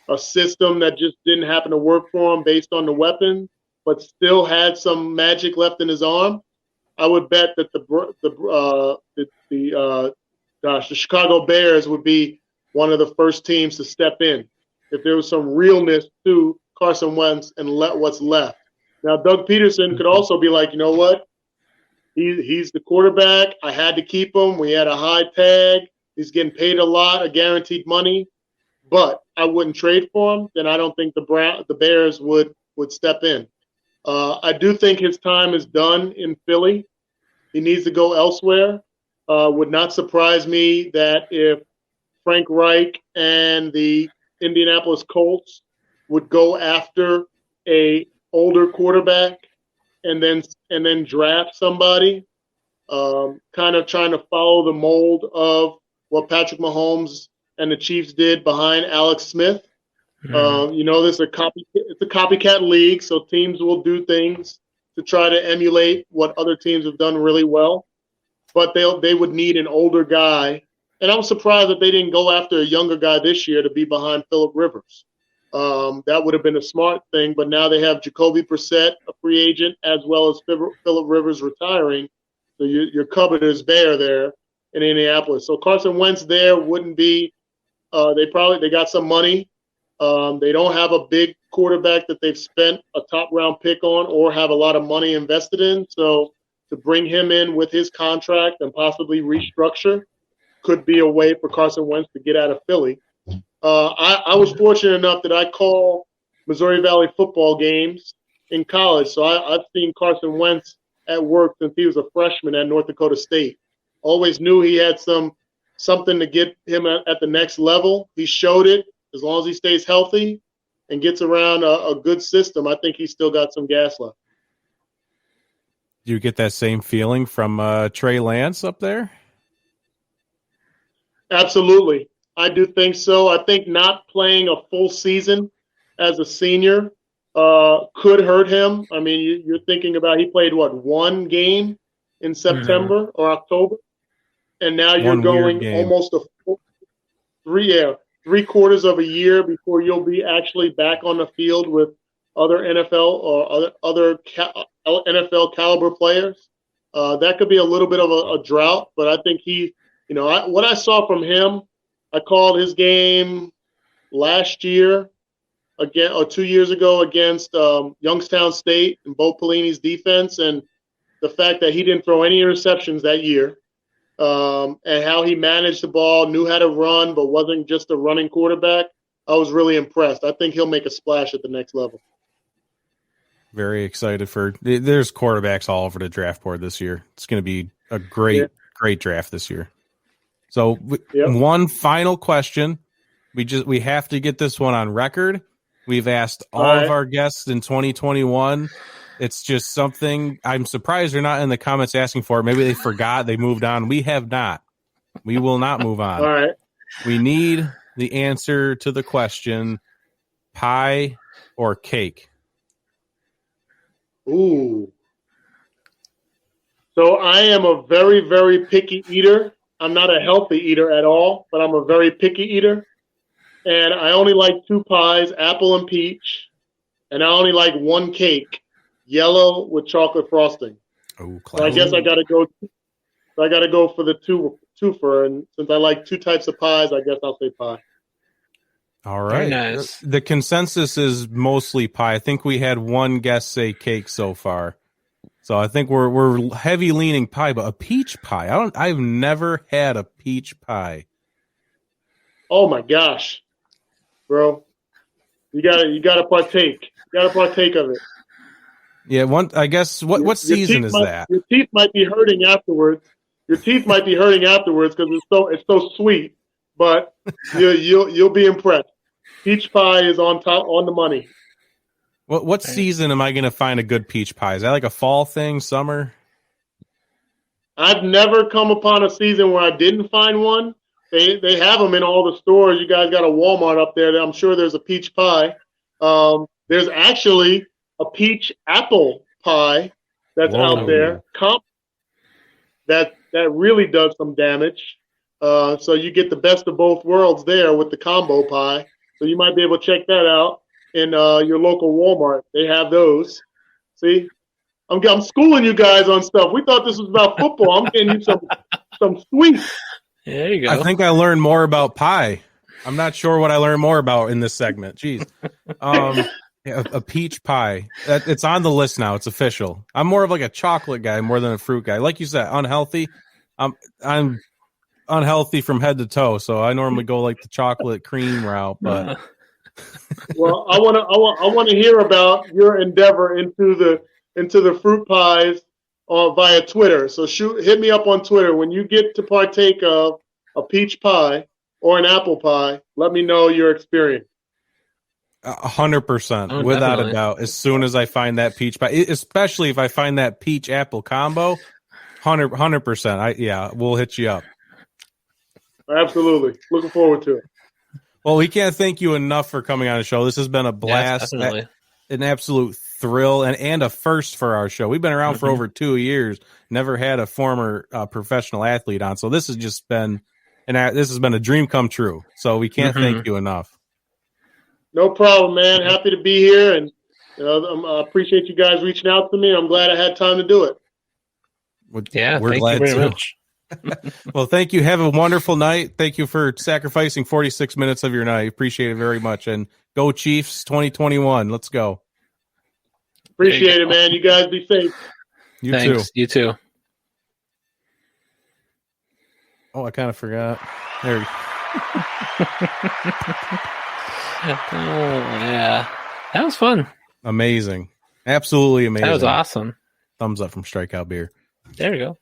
a system that just didn't happen to work for him based on the weapon, but still had some magic left in his arm, I would bet that the Chicago Bears would be one of the first teams to step in if there was some realness to Carson Wentz and let what's left. Now, Doug Peterson could also be like, you know what? He's the quarterback. I had to keep him. We had a high tag. He's getting paid a lot of guaranteed money, but I wouldn't trade for him. Then I don't think the Bears would step in. I do think his time is done in Philly. He needs to go elsewhere. Would not surprise me that if Frank Reich and the Indianapolis Colts would go after a older quarterback and then draft somebody, kind of trying to follow the mold of what Patrick Mahomes and the Chiefs did behind Alex Smith. It's a copycat league, so teams will do things to try to emulate what other teams have done really well, but they would need an older guy. And I'm surprised that they didn't go after a younger guy this year to be behind Phillip Rivers. That would have been a smart thing, but now they have Jacoby Brissett, a free agent, as well as Phillip Rivers retiring. So your cupboard is bare there in Indianapolis. So Carson Wentz there wouldn't be. They got some money. They don't have a big quarterback that they've spent a top round pick on or have a lot of money invested in. So to bring him in with his contract and possibly restructure could be a way for Carson Wentz to get out of Philly. I was fortunate enough that I call Missouri Valley football games in college. So I've seen Carson Wentz at work since he was a freshman at North Dakota State. Always knew he had something to get him at the next level. He showed it. As long as he stays healthy and gets around a good system, I think he's still got some gas left. Do you get that same feeling from Trey Lance up there? Absolutely. I do think so. I think not playing a full season as a senior could hurt him. I mean, you're thinking about he played, one game in September or October? And now you're going almost three quarters of a year before you'll be actually back on the field with other NFL or other NFL caliber players. That could be a little bit of a drought, but I think what I saw from him, I called his game last year again or 2 years ago against Youngstown State and Bo Pelini's defense, and the fact that he didn't throw any interceptions that year. And how he managed the ball, knew how to run, but wasn't just a running quarterback. I was really impressed. I think he'll make a splash at the next level. Very excited there's quarterbacks all over the draft board this year. It's going to be a great draft this year. So one final question. We have to get this one on record. We've asked all of our guests in 2021. It's just something I'm surprised they're not in the comments asking for it. Maybe they forgot, they moved on. We have not. We will not move on. All right. We need the answer to the question, pie or cake? Ooh. So I am a very, very picky eater. I'm not a healthy eater at all, but I'm a very picky eater. And I only like two pies, apple and peach. And I only like one cake. Yellow with chocolate frosting. Oh, so I guess I got to go. I got to go for the twofer, and since I like two types of pies, I guess I'll say pie. All right. Very nice. The consensus is mostly pie. I think we had one guest say cake so far, so I think we're heavy leaning pie. But a peach pie, I've never had a peach pie. Oh my gosh, bro! You gotta partake. You gotta partake of it. Yeah, I guess what season is that? Your teeth might be hurting afterwards. Because it's so sweet, but you'll be impressed. Peach pie is on the money. What season am I going to find a good peach pie? Is that like a fall thing, summer? I've never come upon a season where I didn't find one. They have them in all the stores. You guys got a Walmart up there. I'm sure there's a peach pie. There's actually a peach apple pie that's out there. That really does some damage. So you get the best of both worlds there with the combo pie. So you might be able to check that out in your local Walmart. They have those. See, I'm schooling you guys on stuff. We thought this was about football. I'm getting you some sweets. There you go. I think I learned more about pie. I'm not sure what I learned more about in this segment. Jeez. A peach pie. It's on the list now. It's official. I'm more of like a chocolate guy more than a fruit guy. Like you said, unhealthy. I'm unhealthy from head to toe, so I normally go like the chocolate cream route. But well, I want to hear about your endeavor into the fruit pies via Twitter. So hit me up on Twitter when you get to partake of a peach pie or an apple pie. Let me know your experience. 100%, without definitely. a doubt. As soon as I find that peach pie, especially if I find that peach apple combo, 100%. We'll hit you up. Absolutely, looking forward to it. Well, we can't thank you enough for coming on the show. This has been a blast, yes, definitely. an absolute thrill and a first for our show. We've been around for over 2 years, never had a former professional athlete on. So this has just been this has been a dream come true. So we can't thank you enough. No problem, man. Happy to be here, and I appreciate you guys reaching out to me. I'm glad I had time to do it. Yeah, we're thank glad you very too. much. Well, thank you. Have a wonderful night. Thank you for sacrificing 46 minutes of your night. Appreciate it very much. And go Chiefs 2021. Let's go. Appreciate it, man. You guys be safe. Thanks. Too. You too. Oh, I kind of forgot. There. Oh, yeah. That was fun. Amazing. Absolutely amazing. That was awesome. Thumbs up from Strikeout Beer. There we go.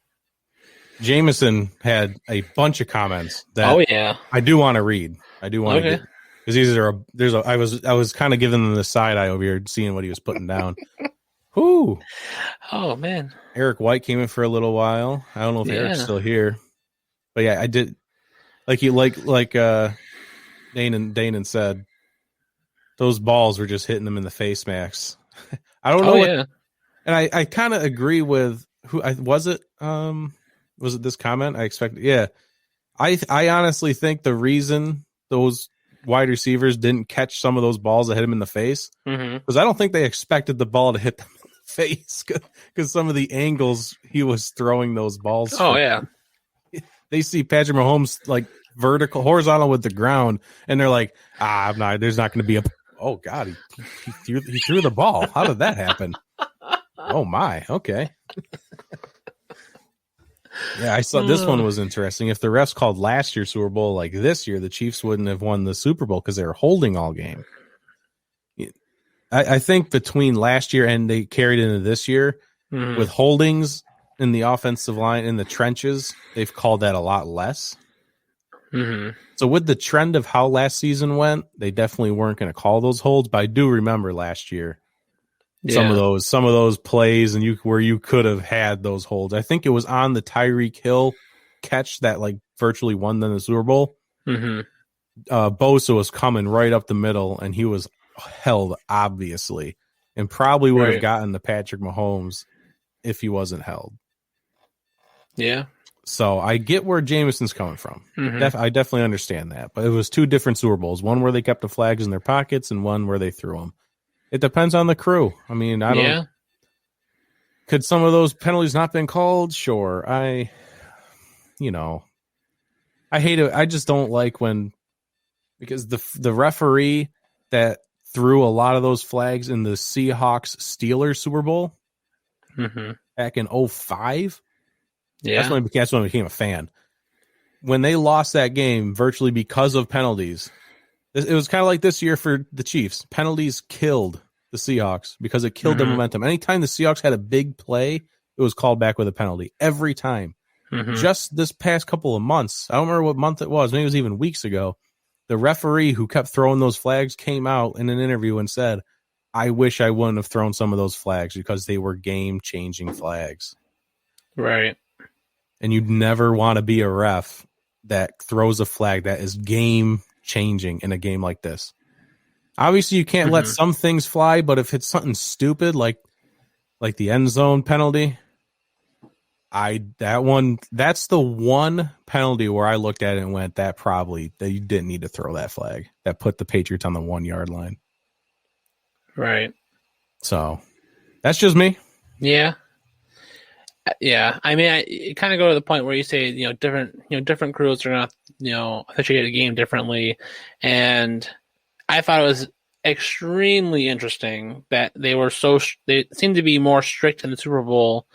Jameson had a bunch of comments that I do want to read. I do want to get, because I was kind of giving them the side eye over here, seeing what he was putting down. Whoo! Oh man, Eric White came in for a little while. I don't know if Eric's still here, but yeah, I did. Like Danan said, those balls were just hitting them in the face, Max. I don't know. And I kind of agree with who was it. Was it this comment? I expected. Yeah. I honestly think the reason those wide receivers didn't catch some of those balls that hit him in the face because I don't think they expected the ball to hit them in the face because some of the angles he was throwing those balls. Oh, yeah. They see Patrick Mahomes like horizontal with the ground, and they're like, there's not going to be a. Oh, God, he threw the ball. How did that happen? Oh, my. Okay. Yeah, I saw this one was interesting. If the refs called last year's Super Bowl like this year, the Chiefs wouldn't have won the Super Bowl because they were holding all game. I think between last year and they carried into this year with holdings in the offensive line in the trenches, they've called that a lot less. So with the trend of how last season went, they definitely weren't going to call those holds. But I do remember last year. Some of those plays and where you could have had those holds. I think it was on the Tyreek Hill catch that like virtually won them the Super Bowl. Bosa was coming right up the middle and he was held obviously and probably would have gotten the Patrick Mahomes if he wasn't held. Yeah. So I get where Jameson's coming from. I definitely understand that. But it was two different Super Bowls. One where they kept the flags in their pockets and one where they threw them. It depends on the crew. I mean, I don't. Yeah. Could some of those penalties not been called? Sure. I hate it. I just don't like because the referee that threw a lot of those flags in the Seahawks Steelers Super Bowl back in 2005. Yeah, that's when I became a fan. When they lost that game virtually because of penalties. It was kind of like this year for the Chiefs. Penalties killed the Seahawks because it killed their momentum. Anytime the Seahawks had a big play, it was called back with a penalty. Every time. Just this past couple of months, I don't remember what month it was, maybe it was even weeks ago, the referee who kept throwing those flags came out in an interview and said, I wish I wouldn't have thrown some of those flags because they were game-changing flags. Right. And you'd never want to be a ref that throws a flag that is game-changing in a game like this. Obviously, you can't let some things fly, but if it's something stupid like the end zone penalty, that's the one penalty where I looked at it and went, that you didn't need to throw that flag. That put the Patriots on the 1 yard line. Right. So that's just me. Yeah. Yeah, I mean, it kind of go to the point where you say, different crews are going to, officiate a game differently, and I thought it was extremely interesting that they seemed to be more strict in the Super Bowl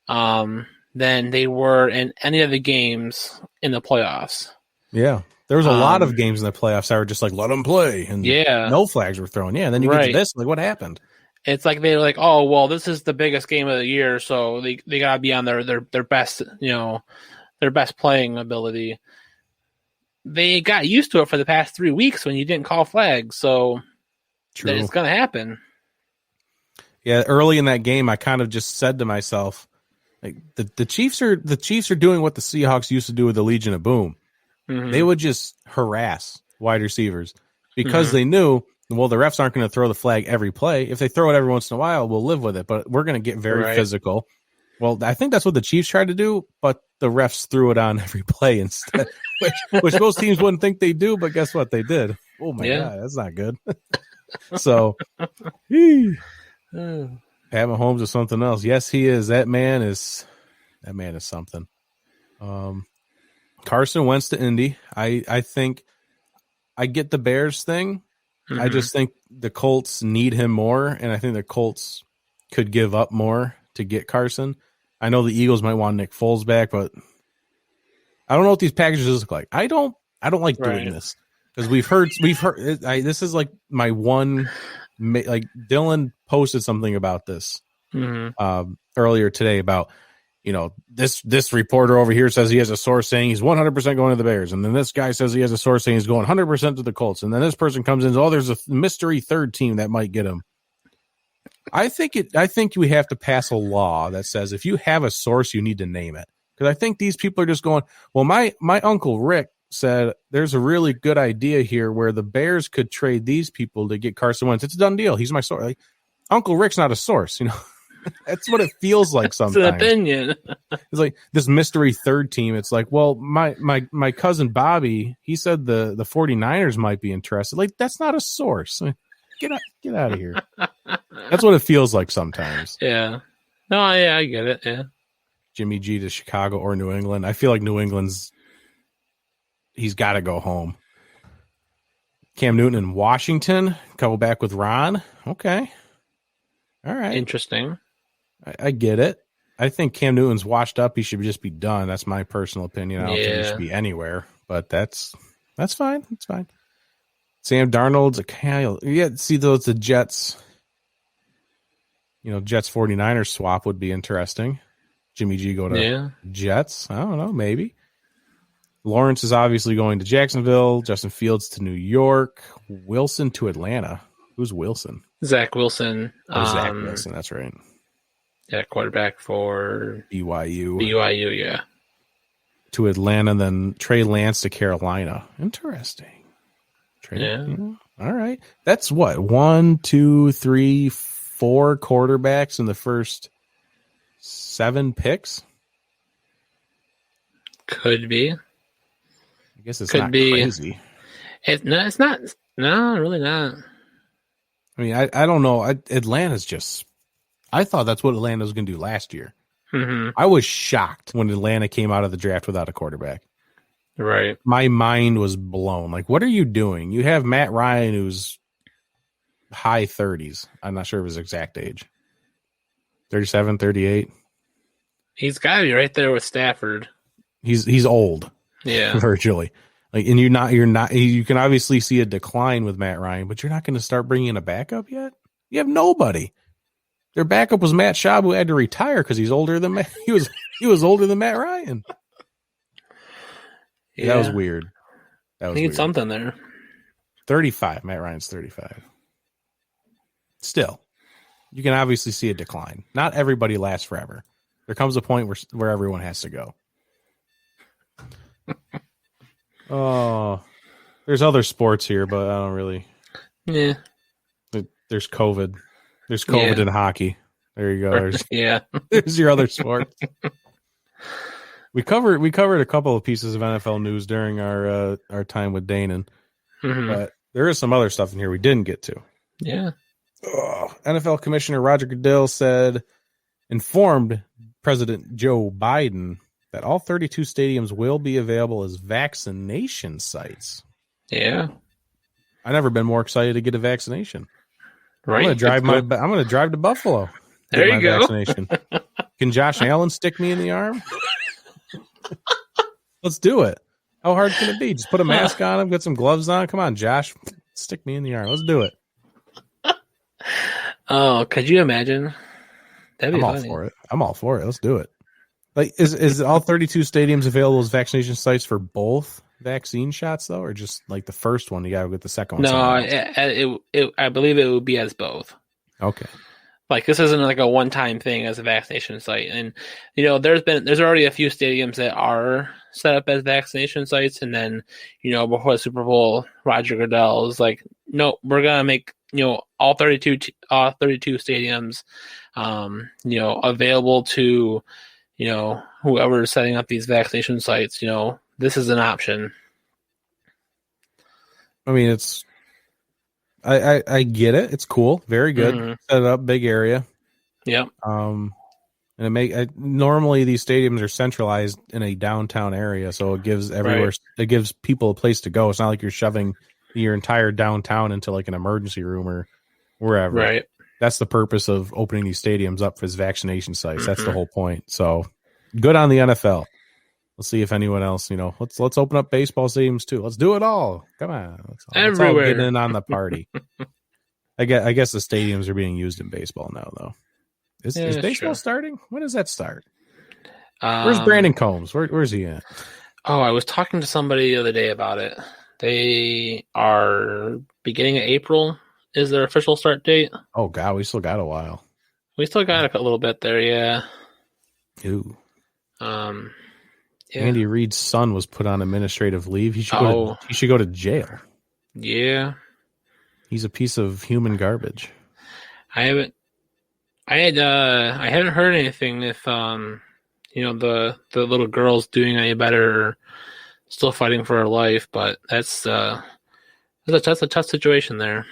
than they were in any of the games in the playoffs. Yeah, there was a lot of games in the playoffs that were just like let them play, and no flags were thrown. Yeah, and then you get to this, like what happened? It's like they were like, oh well, this is the biggest game of the year, so they gotta be on their best, their best playing ability. They got used to it for the past 3 weeks when you didn't call flags, so it's gonna happen. Yeah, early in that game, I kind of just said to myself, like the Chiefs are doing what the Seahawks used to do with the Legion of Boom. They would just harass wide receivers because they knew Well, the refs aren't going to throw the flag every play. If they throw it every once in a while, we'll live with it. But we're going to get very physical. Well, I think that's what the Chiefs tried to do, but the refs threw it on every play instead, which most teams wouldn't think they do. But guess what? They did. Oh my God, that's not good. So, Pat Mahomes is something else. Yes, he is. That man is something. Carson Wentz to Indy. I think I get the Bears thing. Mm-hmm. I just think the Colts need him more, and I think the Colts could give up more to get Carson. I know the Eagles might want Nick Foles back, but I don't know what these packages look like. I don't like doing this because we've heard. This is like my one. Like Dylan posted something about this earlier today about, this reporter over here says he has a source saying he's 100% going to the Bears, and then this guy says he has a source saying he's going 100% to the Colts, and then this person comes in, there's a mystery third team that might get him. I think we have to pass a law that says if you have a source, you need to name it. Because I think these people are just going, well, my Uncle Rick said there's a really good idea here where the Bears could trade these people to get Carson Wentz. It's a done deal. He's my source. Like, Uncle Rick's not a source, That's what it feels like sometimes. It's an opinion. It's like this mystery third team. It's like, well, my cousin Bobby, he said the 49ers might be interested. Like, that's not a source. Get out of here. That's what it feels like sometimes. Yeah. No, yeah, I get it. Yeah. Jimmy G to Chicago or New England. I feel like New England's he's got to go home. Cam Newton in Washington. Couple back with Ron. Okay. All right. Interesting. I get it. I think Cam Newton's washed up. He should just be done. That's my personal opinion. I don't think he should be anywhere. But that's fine. That's fine. Sam Darnold's a Kyle. Yeah, see those the Jets. Jets 49ers swap would be interesting. Jimmy G go to Jets. I don't know, maybe. Lawrence is obviously going to Jacksonville. Justin Fields to New York. Wilson to Atlanta. Who's Wilson? Zach Wilson. Zach Wilson, that's right. Yeah, quarterback for BYU. BYU, yeah. To Atlanta, then Trey Lance to Carolina. Interesting. All right. That's what? 1, 2, 3, 4 quarterbacks in the first 7 picks? Could be. I guess it's not crazy. It's not. No, really not. I mean, I don't know. Atlanta's just... I thought that's what Atlanta was going to do last year. Mm-hmm. I was shocked when Atlanta came out of the draft without a quarterback. Right. My mind was blown. Like, what are you doing? You have Matt Ryan, who's high 30s. I'm not sure of his exact age. 37, 38. He's got to be right there with Stafford. He's old. Yeah. Virtually. Like, and you're not, you can obviously see a decline with Matt Ryan, but you're not going to start bringing in a backup yet? You have nobody. Their backup was Matt Schaub, who had to retire because he's older than he was older than Matt Ryan. Yeah. That was weird. That was Need weird. Something there. 35. Matt Ryan's 35. Still, you can obviously see a decline. Not everybody lasts forever. There comes a point where everyone has to go. Oh, there's other sports here, but I don't really. Yeah. There's COVID. There's COVID in hockey. There you go. There's your other sport. We covered a couple of pieces of NFL news during our time with Danan, but there is some other stuff in here we didn't get to. Yeah. NFL Commissioner Roger Goodell informed President Joe Biden that all 32 stadiums will be available as vaccination sites. Yeah. I've never been more excited to get a vaccination. Right. I'm going to drive to Buffalo. There you go. Vaccination. Can Josh Allen stick me in the arm? Let's do it. How hard can it be? Just put a mask on him, get some gloves on. Come on, Josh. Stick me in the arm. Let's do it. Oh, could you imagine? That'd be funny. I'm all for it. Let's do it. Like, is all 32 stadiums available as vaccination sites for both vaccine shots, though, or just like the first one? You got to get the second one. No, I believe it would be as both. Okay. Like, this isn't like a one-time thing as a vaccination site, and there's already a few stadiums that are set up as vaccination sites, and then before the Super Bowl, Roger Goodell was like, "No, we're gonna make all 32 stadiums, available to whoever's setting up these vaccination sites. This is an option." I mean, I get it. It's cool. Very good. Mm-hmm. Set it up, big area. Yep. And normally these stadiums are centralized in a downtown area, so it gives everywhere. Right. It gives people a place to go. It's not like you're shoving your entire downtown into like an emergency room or wherever. Right. That's the purpose of opening these stadiums up as vaccination sites. Mm-hmm. That's the whole point. So good on the NFL. Let's see if anyone else, let's open up baseball stadiums too. Let's do it all. Come on. Let's all get in on the party. I guess the stadiums are being used in baseball now, though. Is baseball starting? When does that start? Where's Brandon Combs? Where's he at? Oh, I was talking to somebody the other day about it. They are beginning of April is their official start date. Oh, God, we still got a while. We still got a little bit there, yeah. Ooh. Yeah. Andy Reid's son was put on administrative leave. He should go to jail. Yeah. He's a piece of human garbage. I haven't heard anything if the little girl's doing any better or still fighting for her life, but that's a tough situation there.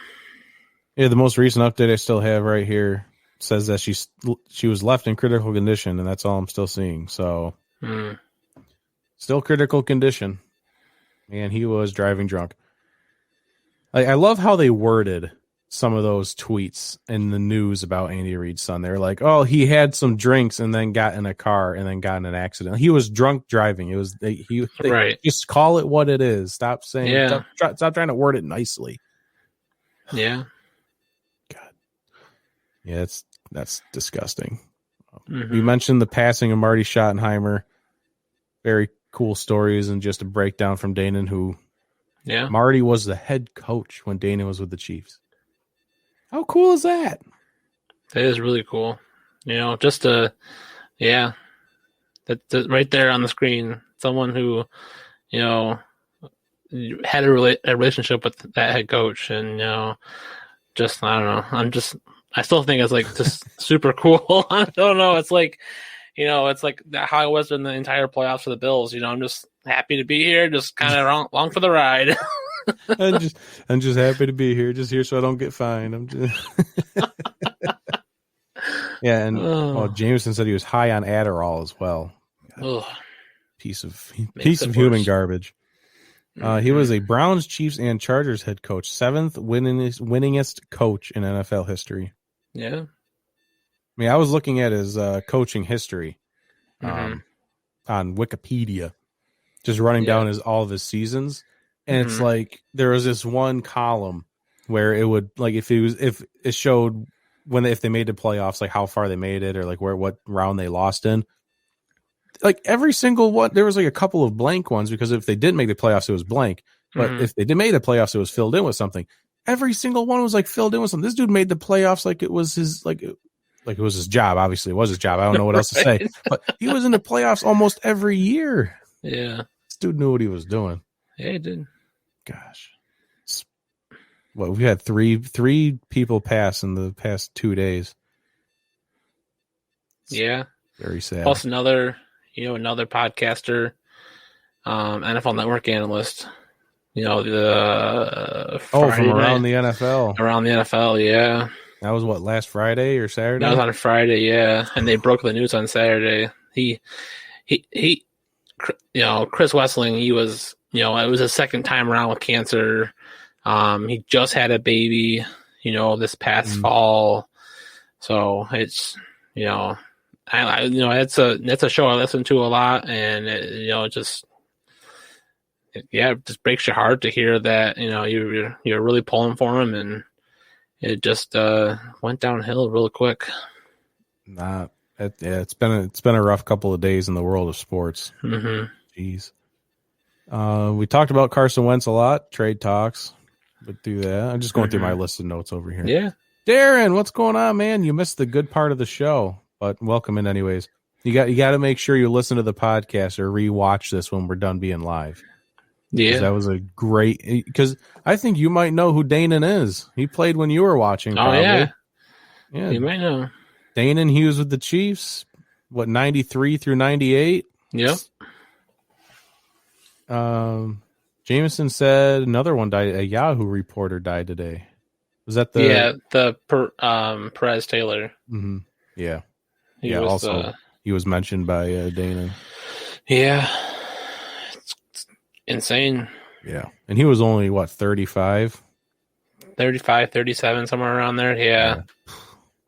Yeah, the most recent update I still have right here says that she was left in critical condition, and that's all I'm still seeing. So still critical condition. And he was driving drunk. I love how they worded some of those tweets in the news about Andy Reid's son. They're like, "Oh, he had some drinks and then got in a car and then got in an accident. He was drunk driving." It was right. Just call it what it is. Stop saying. Yeah. Stop trying to word it nicely. Yeah. God. Yeah, that's disgusting. Mm-hmm. You mentioned the passing of Marty Schottenheimer. Very cool stories and just a breakdown from Danan, who Marty was the head coach when Danan was with the Chiefs. How cool is that? That is really cool. Just that right there on the screen, someone who, had a relationship with that head coach, and I don't know. I still think it's like just super cool. I don't know. It's like, it's like how I was in the entire playoffs for the Bills. I'm just happy to be here, just kind of along for the ride. I'm just happy to be here. Just here so I don't get fined. I'm just yeah. And Jameson said he was high on Adderall as well. Piece of human garbage. He was a Browns, Chiefs, and Chargers head coach, 7th winningest coach in NFL history. Yeah. I mean, I was looking at his coaching history on Wikipedia, just running down all of his seasons. And it's like there was this one column where it would like if it showed if they made the playoffs, like how far they made it or like what round they lost in. Like every single one, there was like a couple of blank ones because if they didn't make the playoffs, it was blank. But if they did make the playoffs, it was filled in with something. Every single one was like filled in with something. This dude made the playoffs like it was his like it was his job. Obviously, it was his job. I don't know what else to say. But he was in the playoffs almost every year. Yeah, this dude knew what he was doing. Yeah, he did. Gosh, we had three people pass in the past 2 days. Yeah, very sad. Plus another podcaster, NFL Network analyst. The from around the NFL. Around the NFL, yeah. That was last Friday or Saturday? That was on Friday, yeah. And they broke the news on Saturday. He Chris Wessling, he was, it was his second time around with cancer. He just had a baby, this past fall. So it's, it's a show I listen to a lot, and it just breaks your heart to hear that, you're really pulling for him, and it just went downhill real quick. It's been a rough couple of days in the world of sports. Mm-hmm. Jeez. We talked about Carson Wentz a lot, trade talks. But do that. I'm just going through my list of notes over here. Yeah. Darren, what's going on, man? You missed the good part of the show, but welcome in anyways. You got to make sure you listen to the podcast or rewatch this when we're done being live. Yeah, that was a great. Because I think you might know who Danan is. He played when you were watching. Probably. Oh yeah. You might know. Danan Hughes with the Chiefs. What 93 through 98? Yep. Jameson said another one died. A Yahoo reporter died today. Was that the Perez Taylor? Mm-hmm. Yeah. He was mentioned by Dana. Yeah, it's insane. Yeah, and he was only 35, 37, somewhere around there. Yeah.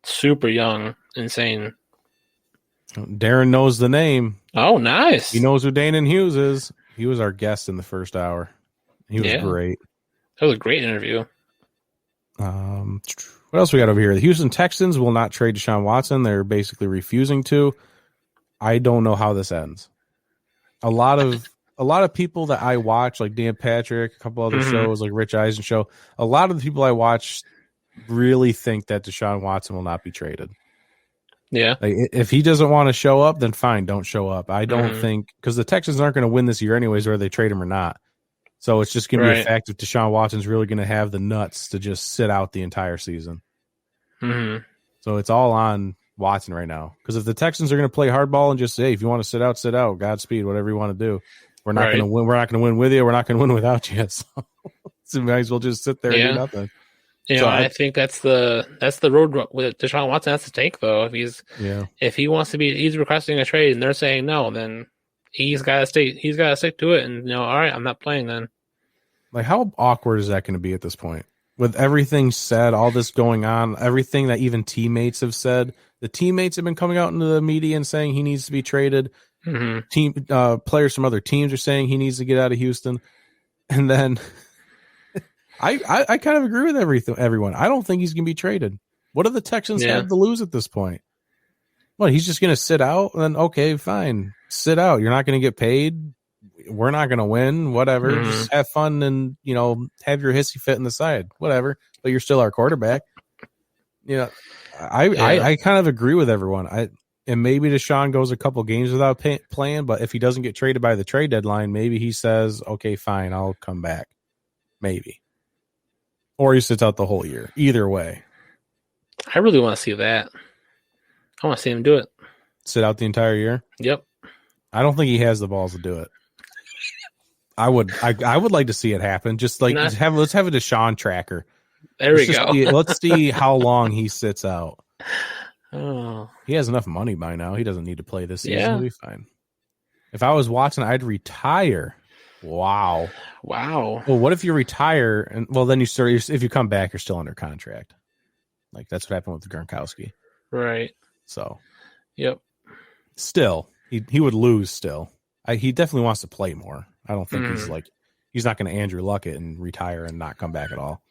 Super young, insane. Darren knows the name. Oh, nice. He knows who Danan Hughes is. He was our guest in the first hour. He was great. That was a great interview. What else we got over here? The Houston Texans will not trade Deshaun Watson. They're basically refusing to. I don't know how this ends. A lot of people that I watch, like Dan Patrick, a couple other shows, like Rich Eisen show, a lot of the people I watch really think that Deshaun Watson will not be traded. Yeah. Like, if he doesn't want to show up, then fine, don't show up. I don't think, because the Texans aren't going to win this year anyways, whether they trade him or not. So it's just going to be a fact if Deshaun Watson's really going to have the nuts to just sit out the entire season. Mm-hmm. So it's all on Watson right now. Because if the Texans are going to play hardball and just say, if you want to sit out, sit out. Godspeed, whatever you want to do. We're not going to win. We're not going to win with you. We're not going to win without you. So we might as well just sit there and do nothing. You know, I think that's the road with Deshaun Watson has to take though. If he wants to be, he's requesting a trade and they're saying no, then he's got to stay. He's got to stick to it. And all right, I'm not playing then. Like, how awkward is that going to be at this point? With everything said, all this going on, everything that even teammates have said, the teammates have been coming out into the media and saying he needs to be traded. Mm-hmm. Players from other teams are saying he needs to get out of Houston, and then I kind of agree with everyone. I don't think he's going to be traded. What do the Texans have to lose at this point? What, he's just going to sit out? And then, okay, fine, sit out. You're not going to get paid. We're not going to win. Whatever. Just have fun and have your hissy fit in the side. Whatever. But you're still our quarterback. I kind of agree with everyone. And maybe Deshaun goes a couple games without playing, but if he doesn't get traded by the trade deadline, maybe he says, okay, fine, I'll come back. Maybe. Or he sits out the whole year. Either way. I really want to see that. I want to see him do it. Sit out the entire year? Yep. I don't think he has the balls to do it. I would like to see it happen. Just like let's have a Deshaun tracker. There we go. Let's see how long he sits out. Oh. He has enough money by now. He doesn't need to play this season. He'll be fine. If I was Watson, I'd retire. Wow. Well, what if you retire and then if you come back, you're still under contract. Like that's what happened with Gronkowski. Right. So. Yep. Still, he would lose. Still, he definitely wants to play more. I don't think he's not going to Andrew Luck it and retire and not come back at all.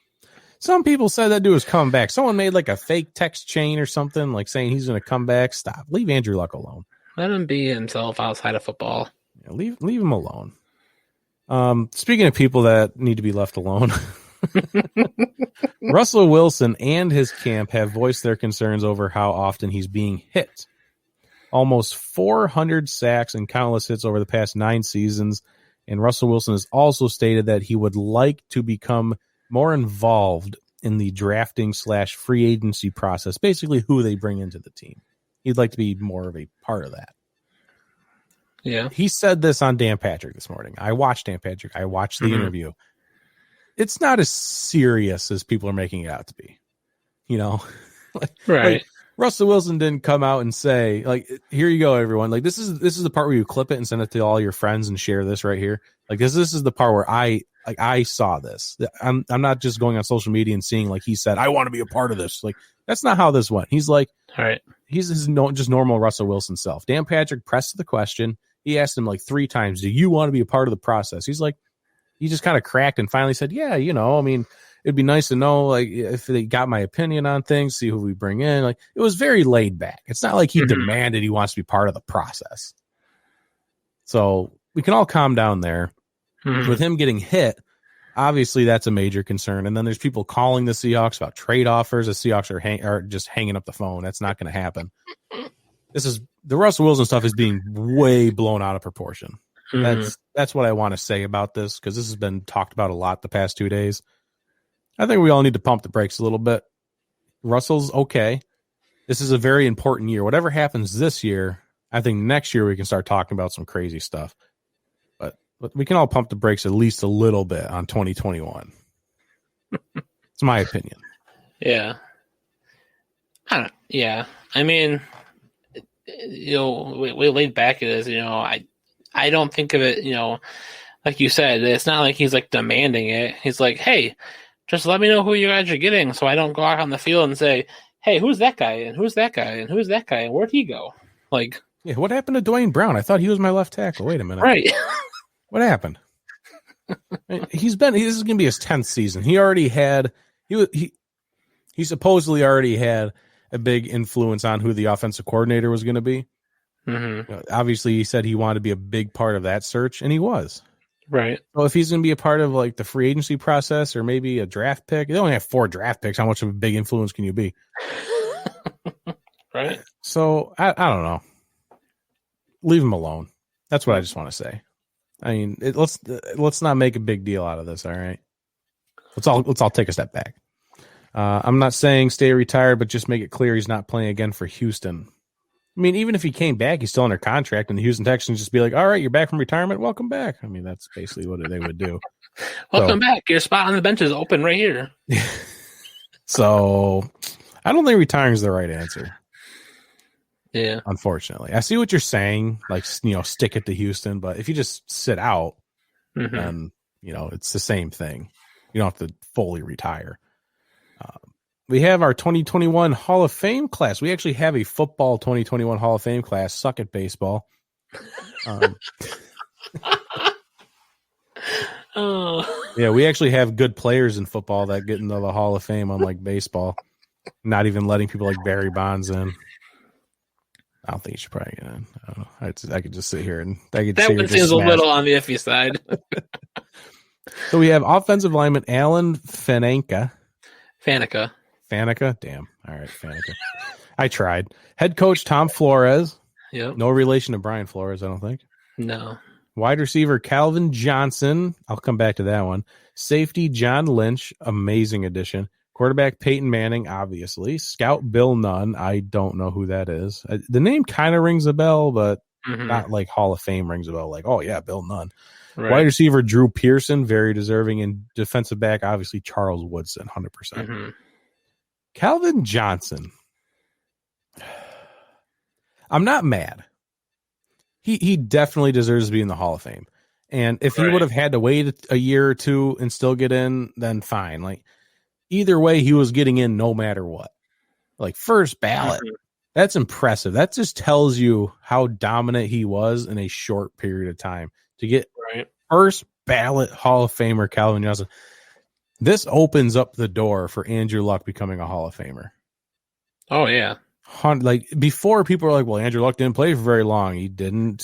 Some people said that dude was coming back. Someone made like a fake text chain or something, like saying he's going to come back. Stop. Leave Andrew Luck alone. Let him be himself outside of football. Yeah, leave him alone. Speaking of people that need to be left alone, Russell Wilson and his camp have voiced their concerns over how often he's being hit. Almost 400 sacks and countless hits over the past 9 seasons. And Russell Wilson has also stated that he would like to become more involved in the drafting / free agency process, basically who they bring into the team. He'd like to be more of a part of that. Yeah. He said this on Dan Patrick this morning. I watched Dan Patrick. I watched the interview. It's not as serious as people are making it out to be. Right. Like, Russell Wilson didn't come out and say, like, here you go, everyone. Like, this is the part where you clip it and send it to all your friends and share this right here. Like, this is the part where I saw this. I'm not just going on social media and seeing, like, he said, I want to be a part of this. Like, that's not how this went. He's like, all right. He's his just normal Russell Wilson self. Dan Patrick pressed the question. He asked him like 3 times, do you want to be a part of the process? He's like, he just kind of cracked and finally said, yeah, I mean, it'd be nice to know, like, if they got my opinion on things, see who we bring in. Like, it was very laid back. It's not like he demanded he wants to be part of the process. So we can all calm down there. With him getting hit, obviously that's a major concern. And then there's people calling the Seahawks about trade offers. The Seahawks are just hanging up the phone. That's not going to happen. This is the Russell Wilson stuff is being way blown out of proportion. Mhm. That's what I want to say about this, because this has been talked about a lot the past 2 days. I think we all need to pump the brakes a little bit. Russell's okay. This is a very important year. Whatever happens this year, I think next year we can start talking about some crazy stuff. But we can all pump the brakes at least a little bit on 2021. It's my opinion. Yeah. I mean, we laid back it as, I don't think of it, like you said, it's not like he's like demanding it. He's like, hey, just let me know who you guys are getting so I don't go out on the field and say, hey, who's that guy? And who's that guy? And who's that guy? And where'd he go? Like, yeah, what happened to Dwayne Brown? I thought he was my left tackle. Wait a minute. Right. What happened? This is going to be his 10th season. He already had, he supposedly already had a big influence on who the offensive coordinator was going to be. Mm-hmm. Obviously, he said he wanted to be a big part of that search, and he was. Right. So if he's going to be a part of like the free agency process or maybe a draft pick, they only have 4 draft picks. How much of a big influence can you be? Right. So I don't know. Leave him alone. That's what I just want to say. I mean, let's not make a big deal out of this. All right. Let's all take a step back. I'm not saying stay retired, but just make it clear he's not playing again for Houston. I mean, even if he came back, he's still under contract, and the Houston Texans just be like, all right, you're back from retirement. Welcome back. I mean, that's basically what they would do. Welcome back. Your spot on the bench is open right here. So I don't think retiring is the right answer. Yeah. Unfortunately. I see what you're saying, like, stick it to Houston, but if you just sit out, Mm-hmm. then, it's the same thing. You don't have to fully retire. We have our 2021 Hall of Fame class. We actually have a football 2021 Hall of Fame class. Suck at baseball. Yeah, we actually have good players in football that get into the Hall of Fame, unlike baseball. Not even letting people like Barry Bonds in. I don't think you should probably get in. I don't know. I could just sit here and that one seems a little on the iffy side. So we have offensive lineman Alan Faneca. Faneca. Damn. All right, Faneca. I tried. Head coach Tom Flores. Yep. No relation to Brian Flores, I don't think. No. Wide receiver Calvin Johnson. I'll come back to that one. Safety John Lynch. Amazing addition. Quarterback Peyton Manning, obviously. Scout Bill Nunn. I don't know who that is. The name kind of rings a bell, but not like Hall of Fame rings a bell. Like, oh, yeah, Bill Nunn. Right. Wide receiver Drew Pearson, very deserving. And defensive back, obviously, Charles Woodson, 100%. Mm-hmm. Calvin Johnson. I'm not mad. He definitely deserves to be in the Hall of Fame. And if he would have had to wait a year or two and still get in, then fine. Like, either way, he was getting in no matter what. Like, first ballot. Mm-hmm. That's impressive. That just tells you how dominant he was in a short period of time. To get first ballot Hall of Famer Calvin Johnson. This opens up the door for Andrew Luck becoming a Hall of Famer. Oh, yeah. Like, before, people were like, well, Andrew Luck didn't play for very long. He didn't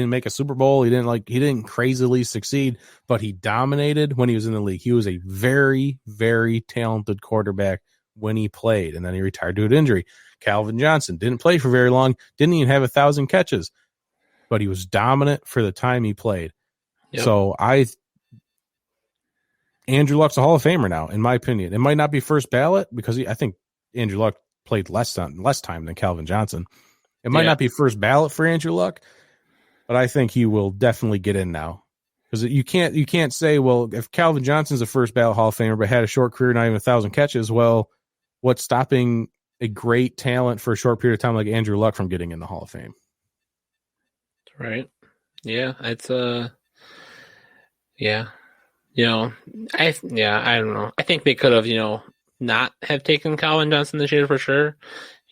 make a Super Bowl. He didn't crazily succeed, but he dominated when he was in the league. He was a very, very talented quarterback when he played, and then he retired due to injury. Calvin Johnson didn't play for very long, didn't even have 1,000 catches, but he was dominant for the time he played. Yep. So Andrew Luck's a Hall of Famer now, in my opinion. It might not be first ballot because I think Andrew Luck played less time than Calvin Johnson. It might not be first ballot for Andrew Luck, but I think he will definitely get in now. Because you can't say, well, if Calvin Johnson's a first ballot Hall of Famer but had a short career, not even 1,000 catches, well, what's stopping a great talent for a short period of time like Andrew Luck from getting in the Hall of Fame? Right. Yeah, it's yeah. I don't know. I think they could have, not have taken Calvin Johnson this year for sure.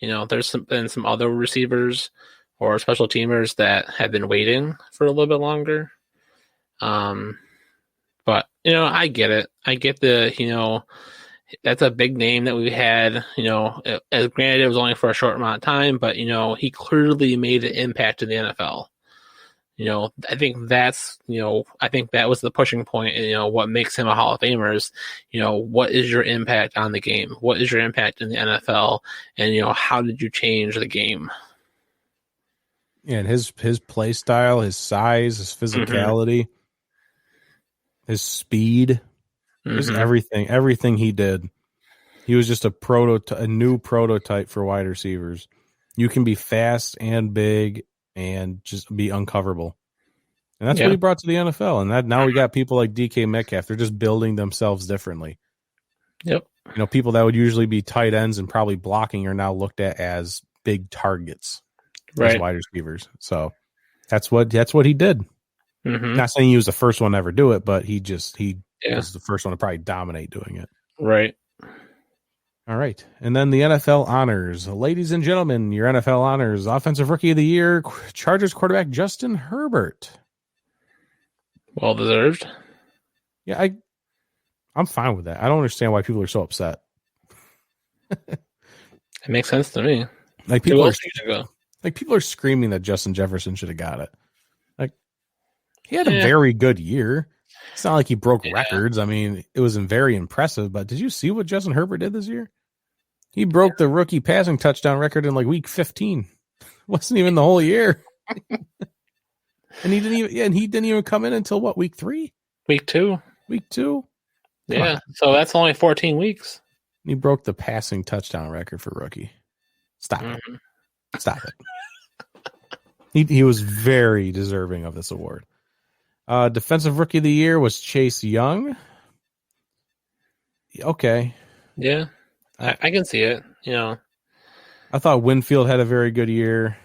There's been some other receivers or special teamers that have been waiting for a little bit longer. But I get it. I get that's a big name that we had. As granted, it was only for a short amount of time, but he clearly made an impact in the NFL. I think that was the pushing point. What makes him a Hall of Famer is, what is your impact on the game? What is your impact in the NFL? And, how did you change the game? And his play style, his size, his physicality, his speed, just everything he did. He was just a new prototype for wide receivers. You can be fast and big and just be uncoverable. And that's what he brought to the NFL. And that now we got people like DK Metcalf. They're just building themselves differently. Yep. You know, people that would usually be tight ends and probably blocking are now looked at as big targets as wide receivers. So that's what he did. Not saying he was the first one to ever do it, but he was the first one to probably dominate doing it. Right. All right. And then the NFL honors. Ladies and gentlemen, your NFL honors. Offensive Rookie of the Year, Chargers quarterback Justin Herbert. Well deserved. Yeah, I'm fine with that. I don't understand why people are so upset. It makes sense to me. Like people are screaming that Justin Jefferson should have got it. Like he had a very good year. It's not like he broke records. I mean, it was very impressive, but did you see what Justin Herbert did this year? He broke the rookie passing touchdown record in like week 15. Wasn't even the whole year. And he didn't even come in until what, week 3? Week 2. Week 2? Yeah. So that's only 14 weeks. He broke the passing touchdown record for rookie. Stop it. Stop it. He was very deserving of this award. Defensive Rookie of the Year was Chase Young. Okay. Yeah. I can see it. You know. I thought Winfield had a very good year.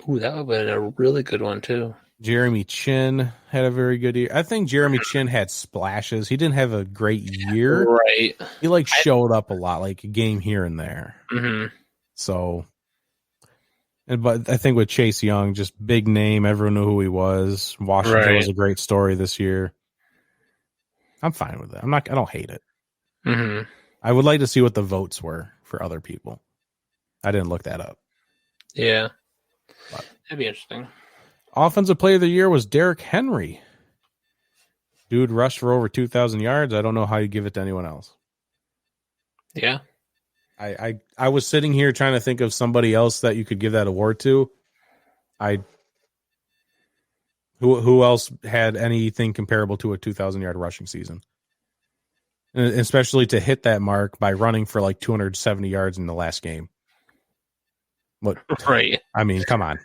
Ooh, that would have been a really good one too. Jeremy Chin had a very good year. I think Jeremy Chin had splashes. He didn't have a great year. Right. He showed up a lot, like a game here and there. So, but I think with Chase Young, just big name, everyone knew who he was. Washington was a great story this year. I'm fine with it. I don't hate it. I would like to see what the votes were for other people. I didn't look that up. Yeah. But that'd be interesting. Offensive Player of the Year was Derrick Henry. Dude rushed for over 2,000 yards. I don't know how you give it to anyone else. Yeah. I was sitting here trying to think of somebody else that you could give that award to. Who else had anything comparable to a 2,000-yard rushing season? And especially to hit that mark by running for like 270 yards in the last game. What? Right. I mean, come on.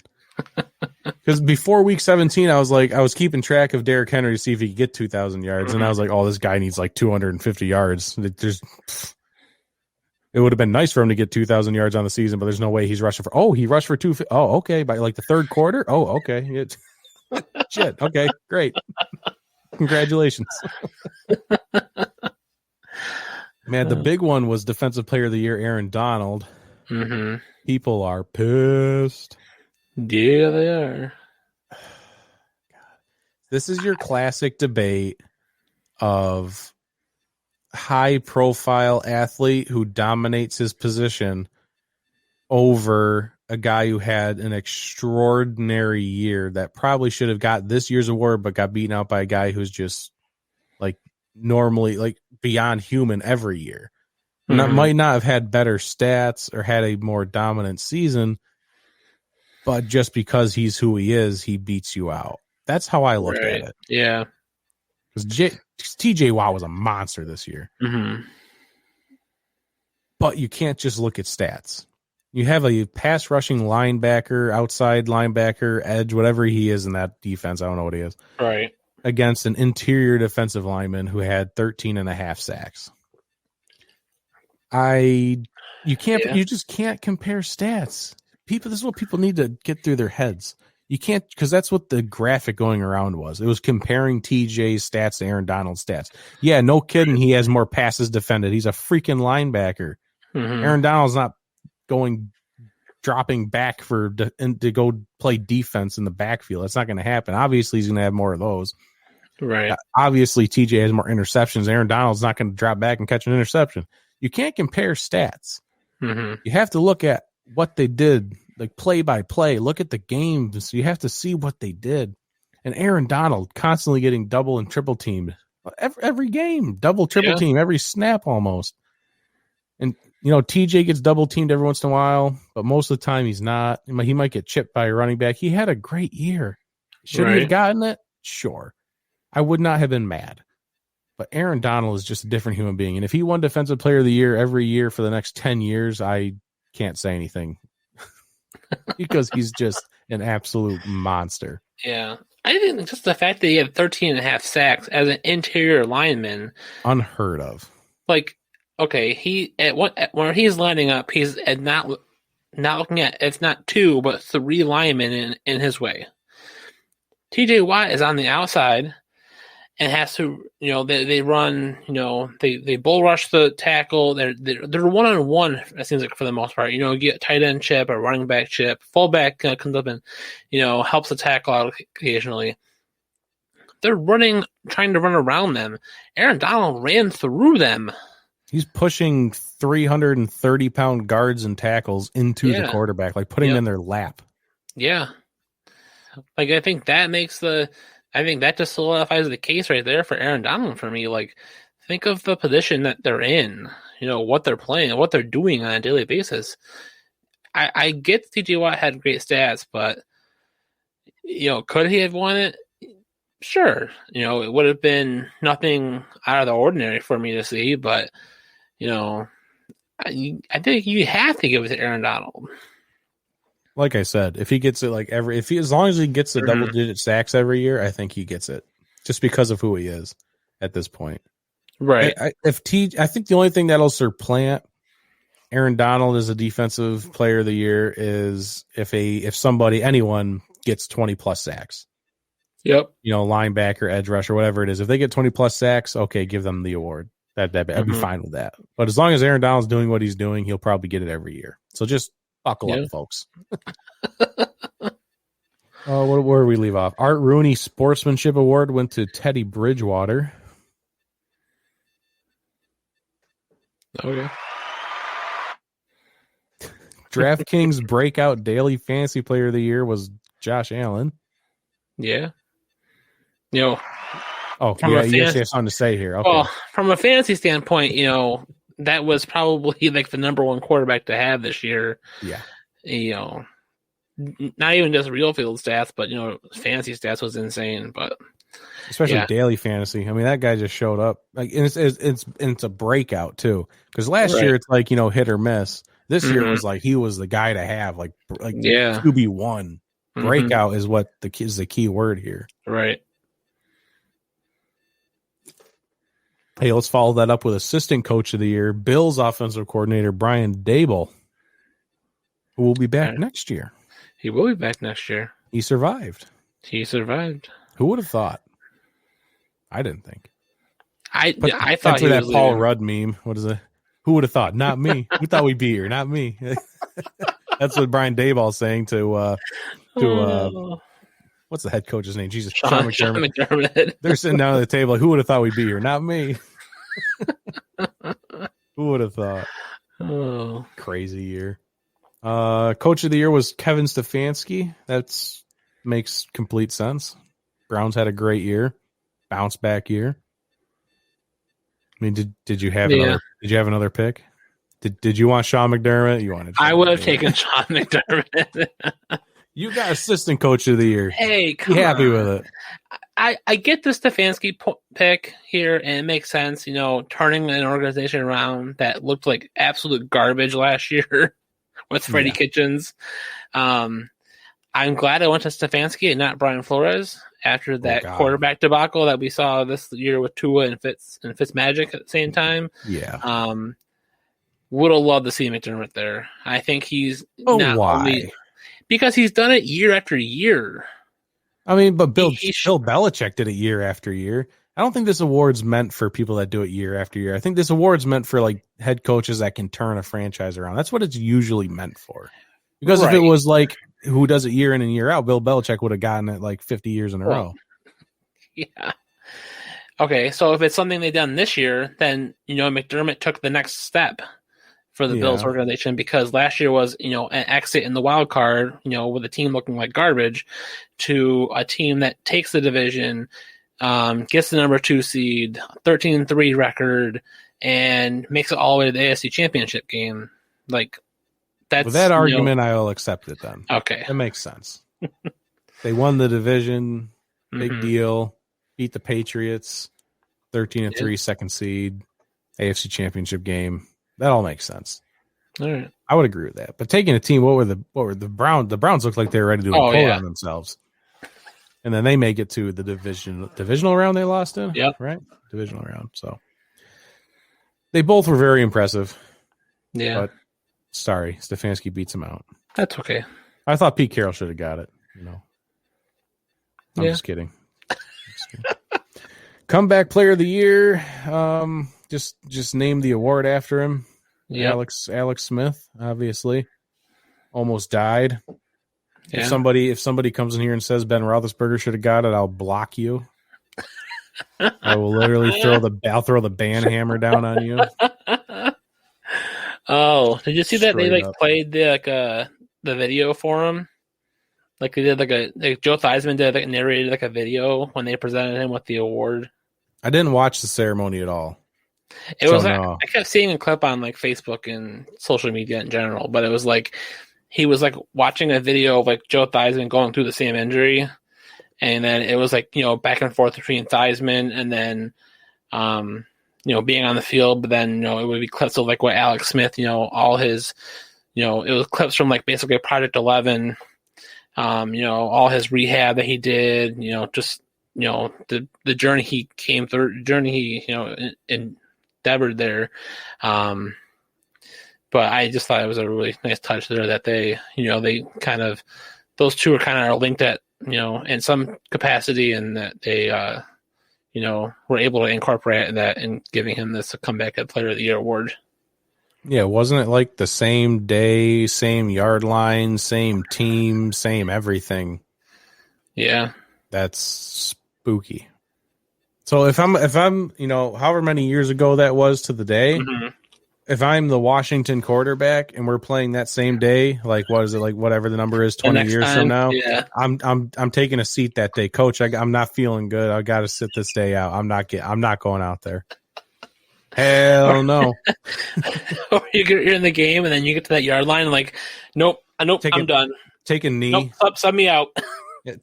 Because before week 17, I was keeping track of Derrick Henry to see if he could get 2,000 yards, and I was like, "Oh, this guy needs like 250 yards." It would have been nice for him to get 2,000 yards on the season, but there's no way he's rushing for. Oh, he rushed for 250. Oh, okay, by like the third quarter. Oh, okay. Shit. Okay, great. Congratulations. Man, the big one was Defensive Player of the Year, Aaron Donald. People are pissed. Yeah, they are. This is your classic debate of high-profile athlete who dominates his position over a guy who had an extraordinary year that probably should have got this year's award but got beaten out by a guy who's just like normally like beyond human every year. Might not have had better stats or had a more dominant season, but just because he's who he is, he beats you out. That's how I looked at it. Yeah. Because TJ Watt was a monster this year. But you can't just look at stats. You have a pass rushing linebacker, outside linebacker, edge, whatever he is in that defense. I don't know what he is. Right. Against an interior defensive lineman who had 13 and a half sacks. You just can't compare stats. This is what people need to get through their heads. You can't, because that's what the graphic going around was. It was comparing TJ's stats to Aaron Donald's stats. Yeah, no kidding. He has more passes defended. He's a freaking linebacker. Aaron Donald's not dropping back to go play defense in the backfield. That's not going to happen. Obviously, he's going to have more of those. Right. Obviously, TJ has more interceptions. Aaron Donald's not going to drop back and catch an interception. You can't compare stats. You have to look at what they did, like play by play. Look at the games. You have to see what they did. And Aaron Donald constantly getting double and triple teamed every game, double, triple team, every snap almost. And TJ gets double teamed every once in a while, but most of the time he's not. He might get chipped by a running back. He had a great year. Should he have gotten it? Sure. I would not have been mad. But Aaron Donald is just a different human being. And if he won Defensive Player of the Year every year for the next 10 years, I can't say anything because he's just an absolute monster. Yeah. I think just the fact that he had 13.5 sacks as an interior lineman. Unheard of. Like, okay, when he's lining up, he's not looking at, it's not 2, but 3 linemen in his way. TJ Watt is on the outside and has to, they run, they bull rush the tackle. They're one-on-one, it seems like, for the most part. Get tight end chip or running back chip. Fullback comes up and, helps the tackle out occasionally. They're trying to run around them. Aaron Donald ran through them. He's pushing 330-pound guards and tackles into the quarterback, like putting them in their lap. Yeah. Like, I think that just solidifies the case right there for Aaron Donald for me. Like, think of the position that they're in, what they're playing, what they're doing on a daily basis. I get TJ Watt had great stats, but, could he have won it? Sure. It would have been nothing out of the ordinary for me to see, but, I think you have to give it to Aaron Donald. Like I said, if he gets it as long as he gets the double-digit sacks every year, I think he gets it, just because of who he is at this point. Right. I think the only thing that'll supplant Aaron Donald as a defensive player of the year is if anyone gets 20+ sacks. Yep. Linebacker, edge rusher, whatever it is. If they get 20+ sacks, okay, give them the award. I'd be fine with that. But as long as Aaron Donald's doing what he's doing, he'll probably get it every year. So just buckle up, folks. Where do we leave off? Art Rooney Sportsmanship Award went to Teddy Bridgewater. Okay. DraftKings Breakout Daily Fantasy Player of the Year was Josh Allen. Yeah. You actually have something to say here. Okay. Well, from a fantasy standpoint, that was probably like the number one quarterback to have this year. Yeah. Not even just real field stats, but fantasy stats was insane. But especially daily fantasy. I mean, that guy just showed up. Like, and it's a breakout too. Because last year it's like hit or miss. This year was like he was the guy to have. Like QB1. Breakout is what is the key word here. Right. Hey, let's follow that up with Assistant Coach of the Year, Bills Offensive Coordinator Brian Daboll, who will be back next year. He will be back next year. He survived. Who would have thought? I didn't think. I thought he was that Paul Rudd meme. What is it? Who would have thought? Not me. Who thought we'd be here? Not me. That's what Brian Daboll's saying to what's the head coach's name? Jesus, Sean McDermott. They're sitting down at the table like, who would have thought we'd be here? Not me. Who would have thought? Oh. Crazy year. Coach of the Year was Kevin Stefanski. That makes complete sense. Browns had a great year. Bounce back year. I mean, did you have another pick? Did you want Sean McDermott? I would have taken Sean McDermott. You got Assistant Coach of the Year. Hey, be happy with it. I get the Stefanski pick here, and it makes sense. Turning an organization around that looked like absolute garbage last year with Freddie Kitchens. I'm glad I went to Stefanski and not Brian Flores after that quarterback debacle that we saw this year with Tua and Fitzmagic at the same time. Yeah. Would have loved to see McDermott there. I think he's why? Because he's done it year after year. I mean, but Bill Belichick did it year after year. I don't think this award's meant for people that do it year after year. I think this award's meant for like head coaches that can turn a franchise around. That's what it's usually meant for. Because if it was like who does it year in and year out, Bill Belichick would have gotten it like 50 years in a row. Yeah. Okay, so if it's something they've done this year, then McDermott took the next step for the Bills organization, because last year was, an exit in the wild card, with a team looking like garbage, to a team that takes the division, gets the number 2 seed, 13-3 record, and makes it all the way to the AFC Championship game. Like, that's with that argument, I'll accept it then. Okay. That makes sense. They won the division, big deal, beat the Patriots, 13-3, second seed, AFC Championship game. That all makes sense. All right. I would agree with that. But taking a team, what were the Browns? The Browns looked like they were ready to do a quote on themselves. And then they make it to the divisional round they lost in. Yep. Right? Divisional round. So they both were very impressive. Yeah. But sorry, Stefanski beats him out. That's okay. I thought Pete Carroll should have got it. I'm Yeah. just kidding. Comeback player of the year. Just name the award after him. Yeah. Alex Smith, obviously. Almost died. Yeah. If somebody comes in here and says Ben Roethlisberger should have got it, I'll block you. I will literally throw the ban hammer down on you. Oh, did you see that they Straight up. played the video for him? Like they did Joe Theismann did narrated a video when they presented him with the award. I didn't watch the ceremony at all. It was no. I kept seeing a clip on Facebook and social media in general, but it was he was watching a video of Joe Theismann going through the same injury, and then it was back and forth between Theismann and then being on the field, but then it would be clips of what Alex Smith, all his it was clips from basically Project 11, all his rehab that he did, just the journey he came through, endeavored there. But I just thought it was a really nice touch there that they kind of, those two are kind of linked at, in some capacity, and that they, were able to incorporate that in giving him this comeback at Player of the Year award. Yeah, wasn't it the same day, same yard line, same team, same everything? Yeah. That's spooky. So if I'm however many years ago that was to the day, if I'm the Washington quarterback and we're playing that same day, what is it, whatever the number is, 20 years from now, yeah. I'm taking a seat that day. Coach, I'm not feeling good. I got to sit this day out. I'm not going out there. Hell no. Or you're in the game and then you get to that yard line nope, I'm done. Take a knee. Nope, sub me out.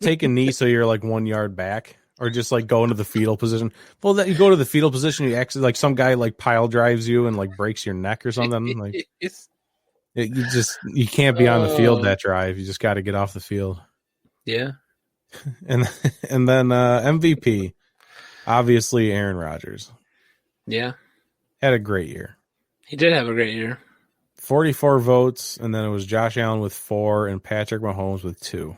Take a knee so you're 1 yard back. Or just go into the fetal position. Well, that you go to the fetal position, you actually some guy pile drives you and breaks your neck or something. You can't be on the field that drive. You just got to get off the field. Yeah. And then MVP, obviously Aaron Rodgers. Yeah. Had a great year. He did have a great year. 44 votes, and then it was Josh Allen with 4 and Patrick Mahomes with 2.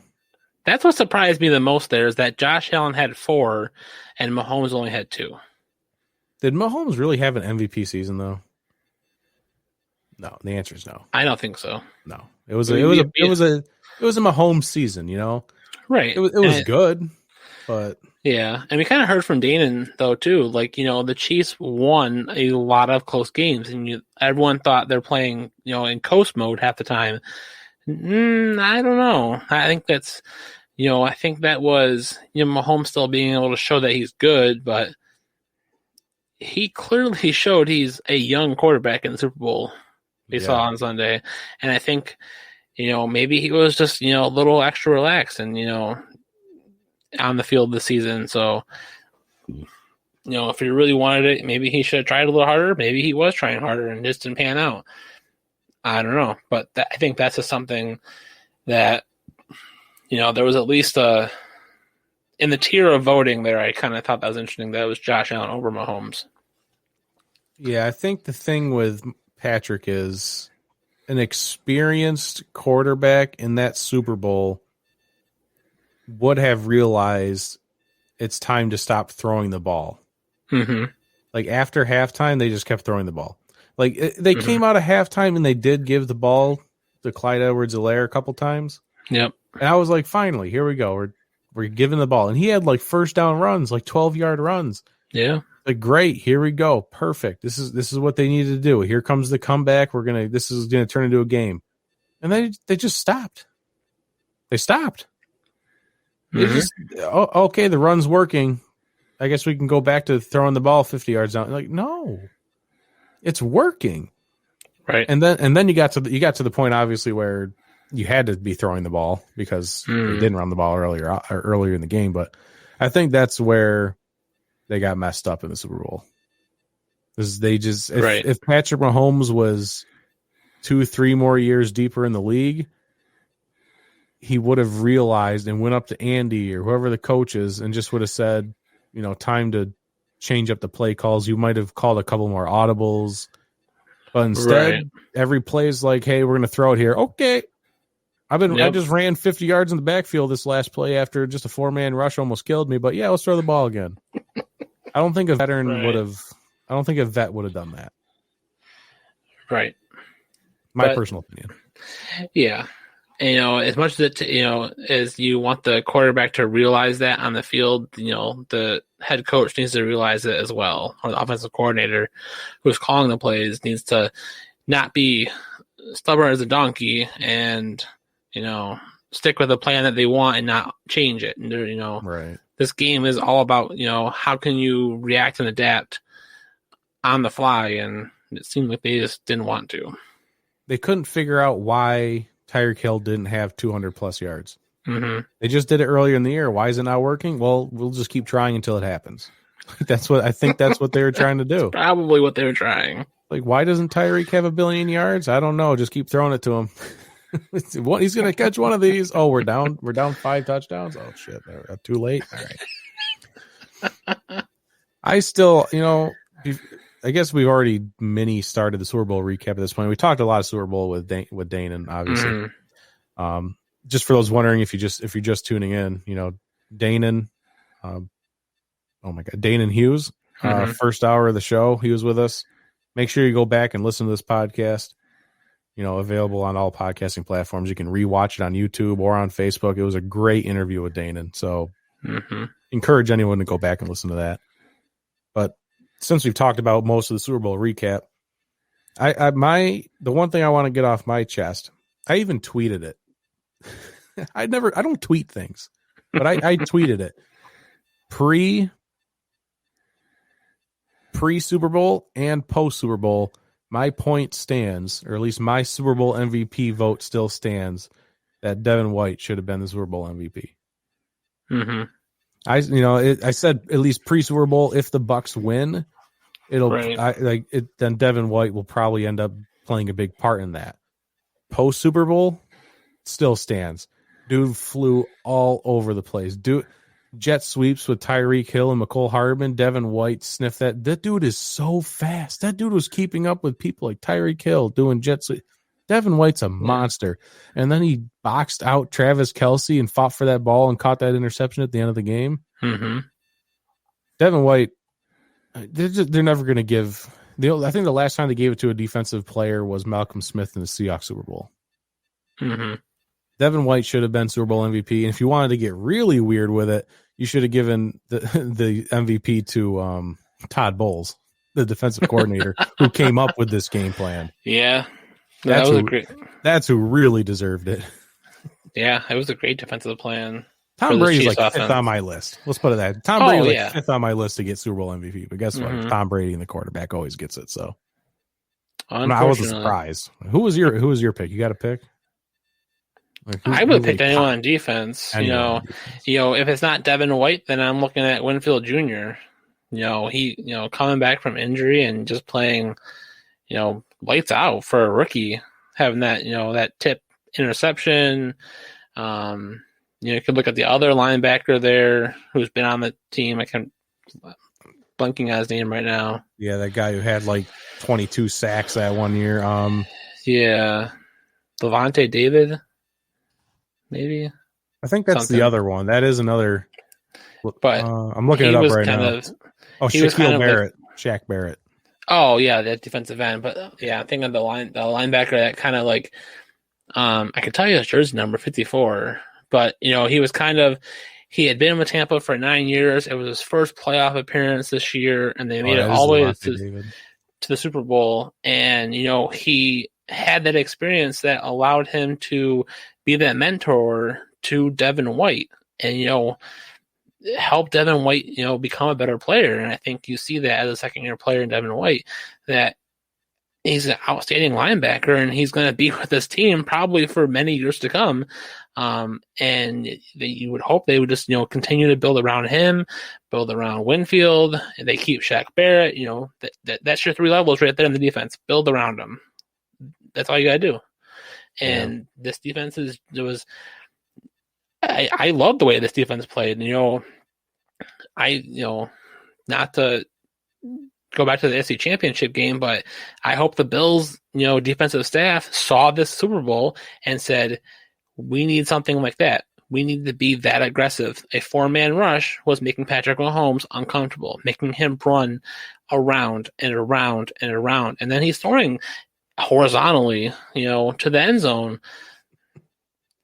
That's what surprised me the most there is that Josh Allen had 4 and Mahomes only had 2. Did Mahomes really have an MVP season though? No, the answer is no. I don't think so. No. It was a Mahomes season, Right. It was good, but yeah, and we kind of heard from Danan though too. The Chiefs won a lot of close games, and everyone thought they're playing, in coast mode half the time. I don't know. I think that's, I think that was, Mahomes still being able to show that he's good, but he clearly showed he's a young quarterback in the Super Bowl we saw on Sunday. And I think, maybe he was just, a little extra relaxed and, on the field this season. So, if he really wanted it, maybe he should have tried a little harder. Maybe he was trying harder and just didn't pan out. I don't know, but I think that's just something that, there was at least in the tier of voting there, I kind of thought that was interesting that it was Josh Allen over Mahomes. Yeah, I think the thing with Patrick is an experienced quarterback in that Super Bowl would have realized it's time to stop throwing the ball. Mm-hmm. After halftime, they just kept throwing the ball. They came out of halftime and they did give the ball to Clyde Edwards-Helaire a couple times. Yep. And I was like, finally, here we go. We're giving the ball. And he had first down runs, 12-yard runs. Yeah. Great, here we go. Perfect. This is what they needed to do. Here comes the comeback. This is gonna turn into a game. And they just stopped. They stopped. They just okay, the run's working. I guess we can go back to throwing the ball 50 yards down. No. It's working. Right. And then you got to the point, obviously, where you had to be throwing the ball because they didn't run the ball earlier in the game. But I think that's where they got messed up in the Super Bowl. Because they just if Patrick Mahomes was 2-3 more years deeper in the league, he would have realized and went up to Andy or whoever the coach is and just would have said, time to change up the play calls. You might have called a couple more audibles. But instead, every play is like, hey, we're going to throw it here. Okay. I just ran 50 yards in the backfield this last play after just a 4-man rush almost killed me. But yeah, let's throw the ball again. I don't think a veteran would have. I don't think a vet would have done that. Right. My personal opinion. Yeah. And, as much as as you want the quarterback to realize that on the field, the head coach needs to realize it as well, or the offensive coordinator who's calling the plays needs to not be stubborn as a donkey and stick with the plan that they want and not change it. And right. This game is all about how can you react and adapt on the fly, and it seemed like they just didn't want to. They couldn't figure out why Tyreek Hill didn't have 200+ yards. Mm-hmm. They just did it earlier in the year. Why is it not working? Well, we'll just keep trying until it happens. That's what they were trying to do. Probably what they were trying. Like, why doesn't Tyreek have 1 billion yards? I don't know. Just keep throwing it to him. He's going to catch one of these. Oh, we're down 5 touchdowns. Oh shit, too late. All right. I still, I guess we've already mini started the Super Bowl recap at this point. We talked a lot of Super Bowl with Danan, obviously. Mm-hmm. Just for those wondering, if you're just tuning in, Danan, Danan Hughes, first hour of the show, he was with us. Make sure you go back and listen to this podcast. Available on all podcasting platforms. You can rewatch it on YouTube or on Facebook. It was a great interview with Danan. So encourage anyone to go back and listen to that. But since we've talked about most of the Super Bowl recap, the one thing I want to get off my chest, I even tweeted it. I don't tweet things, but I tweeted it pre Super Bowl and post Super Bowl. My point stands, or at least my Super Bowl MVP vote still stands, that Devin White should have been the Super Bowl MVP. Mm-hmm. I said at least pre Super Bowl, if the Bucs win, then Devin White will probably end up playing a big part in that. Post Super Bowl still stands. Dude flew all over the place. Jet sweeps with Tyreek Hill and McCole Hardman. Devin White sniffed that. That dude is so fast. That dude was keeping up with people like Tyreek Hill doing jet sweeps. Devin White's a monster. And then he boxed out Travis Kelce and fought for that ball and caught that interception at the end of the game. Mm-hmm. Devin White, they're never going to give. I think the last time they gave it to a defensive player was Malcolm Smith in the Seahawks Super Bowl. Mm-hmm. Devin White should have been Super Bowl MVP. And if you wanted to get really weird with it, you should have given the MVP to Todd Bowles, the defensive coordinator, who came up with this game plan. Yeah. That's who really deserved it. Yeah, it was a great defensive plan. Tom Brady's like fifth on my list. Let's put it that. Tom Brady's fifth on my list to get Super Bowl MVP. But guess what? Tom Brady and the quarterback always gets it. So I wasn't surprised. Who was your pick? You got a pick? I would have picked anyone on defense. If it's not Devin White, then I'm looking at Winfield Jr. He coming back from injury and just playing, lights out for a rookie, having that that tip interception. You could look at the other linebacker there who's been on the team. I can't blanking on his name right now. Yeah, that guy who had like 22 sacks that one year. Yeah, Levante David. Maybe. I think that's the other one. That is another. But I'm looking it up right now. Shaquille Barrett. Shaq Barrett. Oh yeah, that defensive end. But yeah, I think of the linebacker that kind of like. I could tell you his jersey number 54, but he was he had been with Tampa for 9 years. It was his first playoff appearance this year, and they made it all the way to the Super Bowl. And he had that experience that allowed him to be that mentor to Devin White and, help Devin White, become a better player. And I think you see that as a second-year player in Devin White, that he's an outstanding linebacker, and he's going to be with this team probably for many years to come. And you would hope they would just, continue to build around him, build around Winfield. And they keep Shaq Barrett. That's your 3 levels right there in the defense. Build around them. That's all you got to do. And this defense I love the way this defense played. Not to go back to the SC championship game, but I hope the Bills, defensive staff saw this Super Bowl and said, we need something like that. We need to be that aggressive. A 4-man rush was making Patrick Mahomes uncomfortable, making him run around and around and around. And then he's throwing horizontally, to the end zone.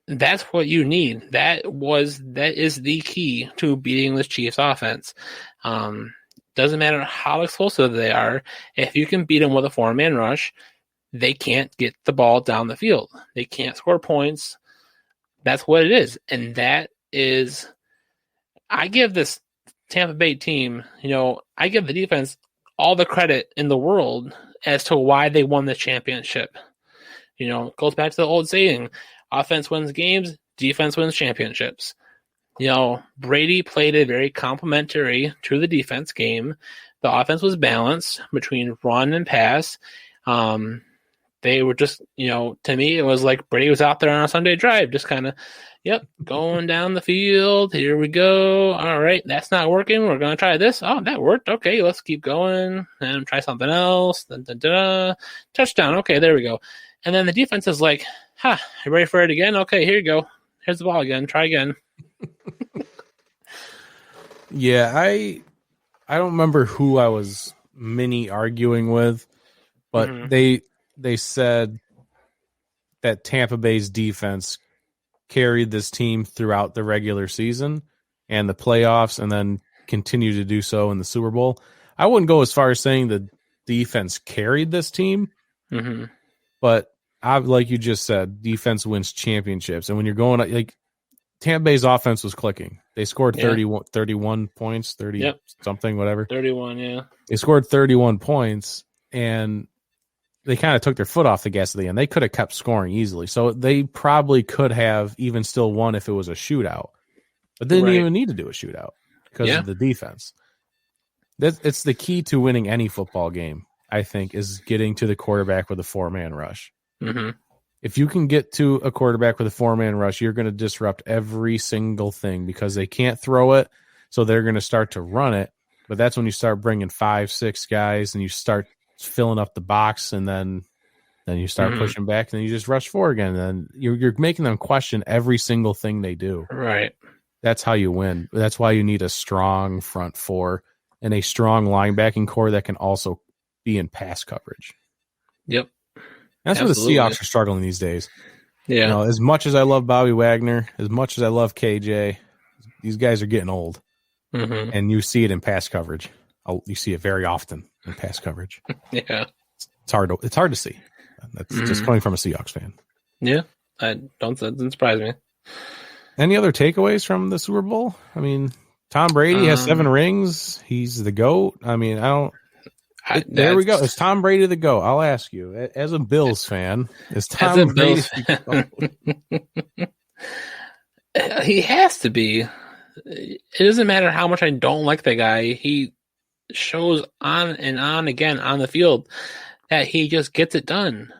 That's what you need. That is the key to beating this Chiefs offense. Doesn't matter how explosive they are. If you can beat them with a 4-man rush, they can't get the ball down the field. They can't score points. That's what it is. And I give this Tampa Bay team, I give the defense all the credit in the world as to why they won the championship. It goes back to the old saying, offense wins games, defense wins championships. Brady played a very complementary to the defense game. The offense was balanced between run and pass. They were just, to me, it was like Brady was out there on a Sunday drive, just kind of, going down the field. Here we go. All right, that's not working. We're going to try this. Oh, that worked. Okay, let's keep going and try something else. Touchdown. Okay, there we go. And then the defense is like, you ready for it again? Okay, here you go. Here's the ball again. Try again. Yeah, I don't remember who I was mini arguing with, but they said that Tampa Bay's defense carried this team throughout the regular season and the playoffs and then continued to do so in the Super Bowl. I wouldn't go as far as saying the defense carried this team, but like you just said, defense wins championships. And when you're going like Tampa Bay's offense was clicking. They scored 31 points, 30 something, whatever. 31, yeah. They scored 31 points, and they kind of took their foot off the gas at the end. They could have kept scoring easily. So they probably could have even still won if it was a shootout. But they didn't even need to do a shootout because of the defense. It's the key to winning any football game, I think, is getting to the quarterback with a 4-man rush. If you can get to a quarterback with a 4-man rush, you're going to disrupt every single thing because they can't throw it, so they're going to start to run it. But that's when you start bringing 5-6 guys and you start filling up the box, and then you start pushing back, and then you just rush forward again. And then you're making them question every single thing they do. Right. That's how you win. That's why you need a strong front four and a strong linebacking core that can also be in pass coverage. Yep. That's where the Seahawks are struggling these days. Yeah. As much as I love Bobby Wagner, as much as I love KJ, these guys are getting old. And you see it in pass coverage. You see it very often in pass coverage. Yeah. It's hard to see. That's just coming from a Seahawks fan. Yeah. That doesn't surprise me. Any other takeaways from the Super Bowl? I mean, Tom Brady has 7 rings. He's the GOAT. I mean, there we go. Is Tom Brady the GOAT? I'll ask you. As a Bills fan, is Tom Brady the GOAT? He has to be. It doesn't matter how much I don't like the guy. He shows on and on again on the field that he just gets it done.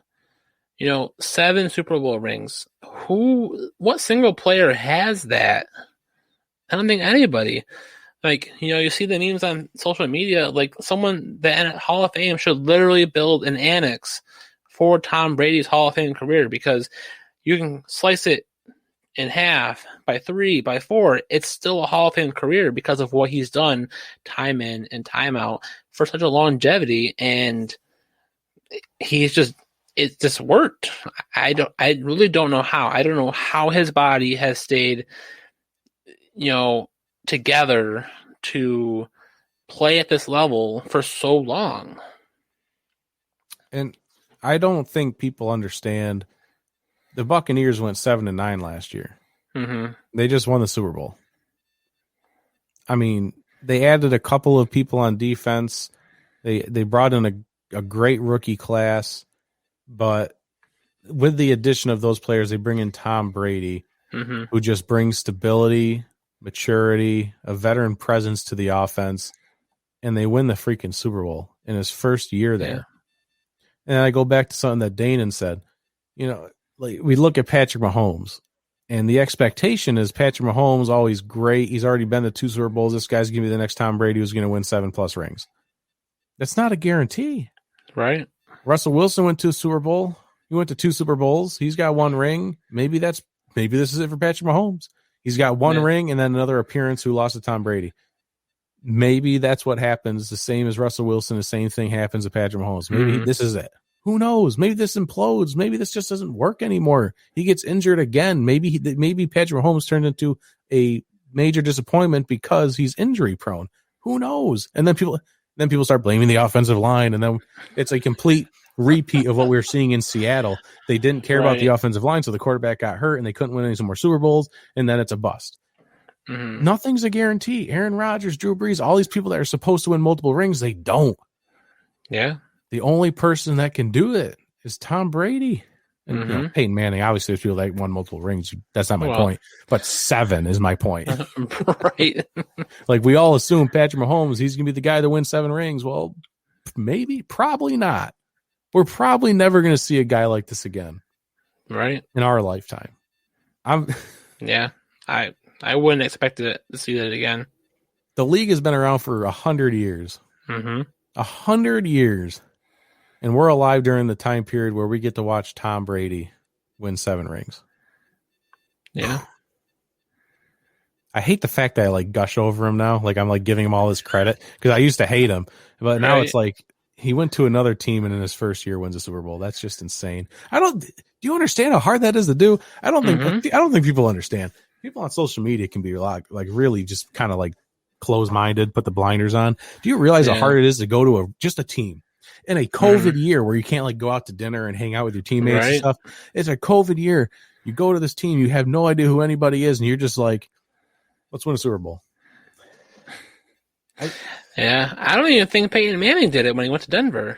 7 Super Bowl rings. What single player has that? I don't think anybody. Like, you see the memes on social media, like the Hall of Fame should literally build an annex for Tom Brady's Hall of Fame career, because you can slice it in half, by 3, by 4. It's still a Hall of Fame career because of what he's done time in and time out for such a longevity. And it just worked. I really don't know how. I don't know how his body has stayed, together to play at this level for so long. And I don't think people understand the Buccaneers went 7-9 last year. They just won the Super Bowl. I mean, they added a couple of people on defense. They brought in a great rookie class, but with the addition of those players, they bring in Tom Brady, who just brings stability, maturity, a veteran presence to the offense, and they win the freaking Super Bowl in his first year there. Yeah. And I go back to something that Danan said. Like we look at Patrick Mahomes, and the expectation is Patrick Mahomes, always great. He's already been to 2 Super Bowls. This guy's going to be the next Tom Brady who's going to win 7+ rings. That's not a guarantee. Right. Russell Wilson went to a Super Bowl. He went to 2 Super Bowls. He's this is it for Patrick Mahomes. He's got 1 ring and then another appearance who lost to Tom Brady. Maybe that's what happens. The same as Russell Wilson, the same thing happens to Patrick Mahomes. Maybe this is it. Who knows? Maybe this implodes. Maybe this just doesn't work anymore. He gets injured again. Maybe Patrick Mahomes turned into a major disappointment because he's injury prone. Who knows? And then people start blaming the offensive line, and then it's a complete repeat of what we were seeing in Seattle. They didn't care about the offensive line, so the quarterback got hurt, and they couldn't win any more Super Bowls, and then it's a bust. Nothing's a guarantee. Aaron Rodgers, Drew Brees, all these people that are supposed to win multiple rings, they don't. Yeah. The only person that can do it is Tom Brady. And Peyton Manning, obviously, there's people that won multiple rings. That's not my point. But 7 is my point. Right. Like, we all assume Patrick Mahomes, he's going to be the guy that wins 7 rings. Well, maybe, probably not. We're probably never going to see a guy like this again. Right. In our lifetime. Yeah. I wouldn't expect to see that again. The league has been around for 100 years. 100 years. And we're alive during the time period where we get to watch Tom Brady win 7 rings. Yeah. I hate the fact that I gush over him now. Like, I'm giving him all this credit because I used to hate him. But now it's like he went to another team and in his first year wins a Super Bowl. That's just insane. Do you understand how hard that is to do? I don't think people understand. People on social media can be really just kind of closed-minded, put the blinders on. Do you realize how hard it is to go to just a team in a COVID year where you can't go out to dinner and hang out with your teammates and stuff? It's a COVID year. You go to this team, you have no idea who anybody is, and you're just like, let's win a Super Bowl. I don't even think Peyton Manning did it when he went to Denver.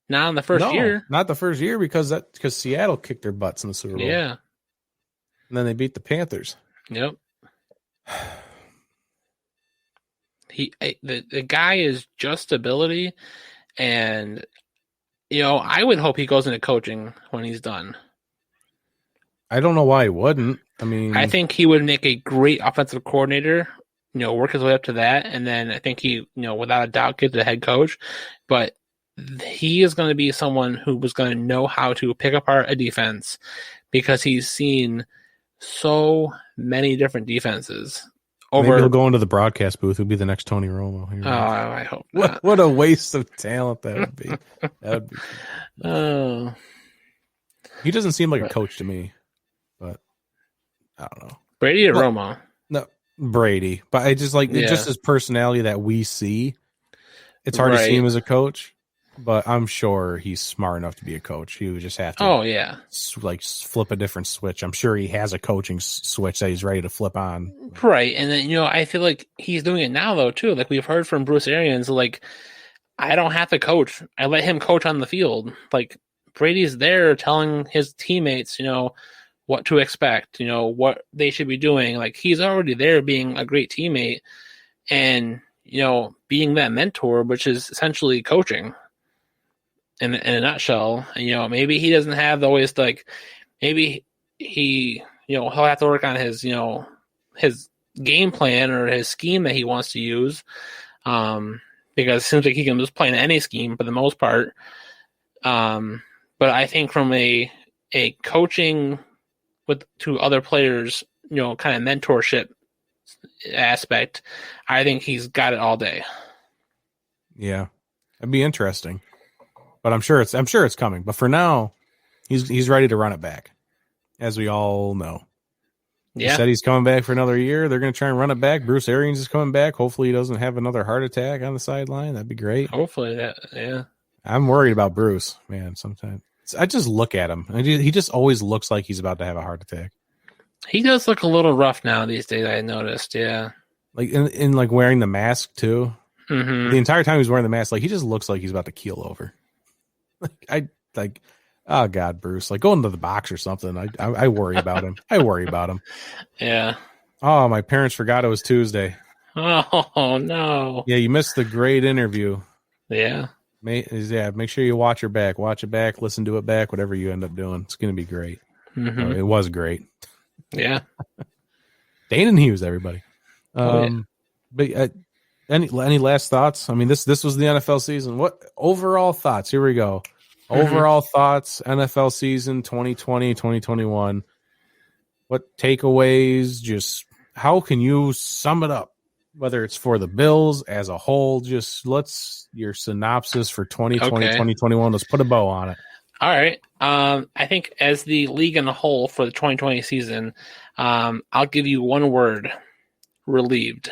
Not in the first year. Not the first year because Seattle kicked their butts in the Super Bowl. Yeah. And then they beat the Panthers. Yep. The guy is just ability, and I would hope he goes into coaching when he's done. I don't know why he wouldn't. I mean, I think he would make a great offensive coordinator. Work his way up to that, and then I think he, without a doubt, get the head coach. But he is going to be someone who was going to know how to pick apart a defense because he's seen so many different defenses. Maybe he'll go into the broadcast booth. He'll be the next Tony Romo. I hope not. What a waste of talent that would be. That would be. Oh. He doesn't seem like a coach to me, but I don't know. Brady or Romo? No, Brady. But I just just his personality that we see. It's hard to see him as a coach. But I'm sure he's smart enough to be a coach. He would just have to flip a different switch. I'm sure he has a coaching switch that he's ready to flip on. Right. And then, I feel like he's doing it now, though, too. Like, we've heard from Bruce Arians, I don't have to coach. I let him coach on the field. Brady's there telling his teammates, what to expect, what they should be doing. He's already there being a great teammate and, being that mentor, which is essentially coaching. In a nutshell, maybe he doesn't have always maybe he, he'll have to work on his, his game plan or his scheme that he wants to use. Because it seems like he can just play in any scheme for the most part. But I think from a coaching to other players, kind of mentorship aspect, I think he's got it all day. Yeah, it'd be interesting. But I'm sure it's coming. But for now, he's ready to run it back, as we all know. Yeah. He said he's coming back for another year. They're going to try and run it back. Bruce Arians is coming back. Hopefully he doesn't have another heart attack on the sideline. That'd be great. Hopefully yeah. I'm worried about Bruce, man, sometimes. I just look at him. He just always looks like he's about to have a heart attack. He does look a little rough now these days, I noticed, yeah. In wearing the mask, too. Mm-hmm. The entire time he's wearing the mask, he just looks like he's about to keel over. Oh God, Bruce, like going to the box or something. I worry about him. I worry about him. Yeah. Oh, my parents forgot it was Tuesday. Oh no. Yeah, you missed the great interview. Yeah. Make sure you watch it back, listen to it back, whatever you end up doing. It's going to be great. Mm-hmm. It was great. Yeah. Danan Hughes, everybody. Yeah. But any last thoughts? I mean, this was the NFL season. What overall thoughts? Here we go. Overall thoughts, NFL season 2020, 2021. What takeaways? Just how can you sum it up? Whether it's for the Bills as a whole, just your synopsis for 2020, 2021. Let's put a bow on it. All right. I think as the league in a whole for the 2020 season, I'll give you one word: relieved.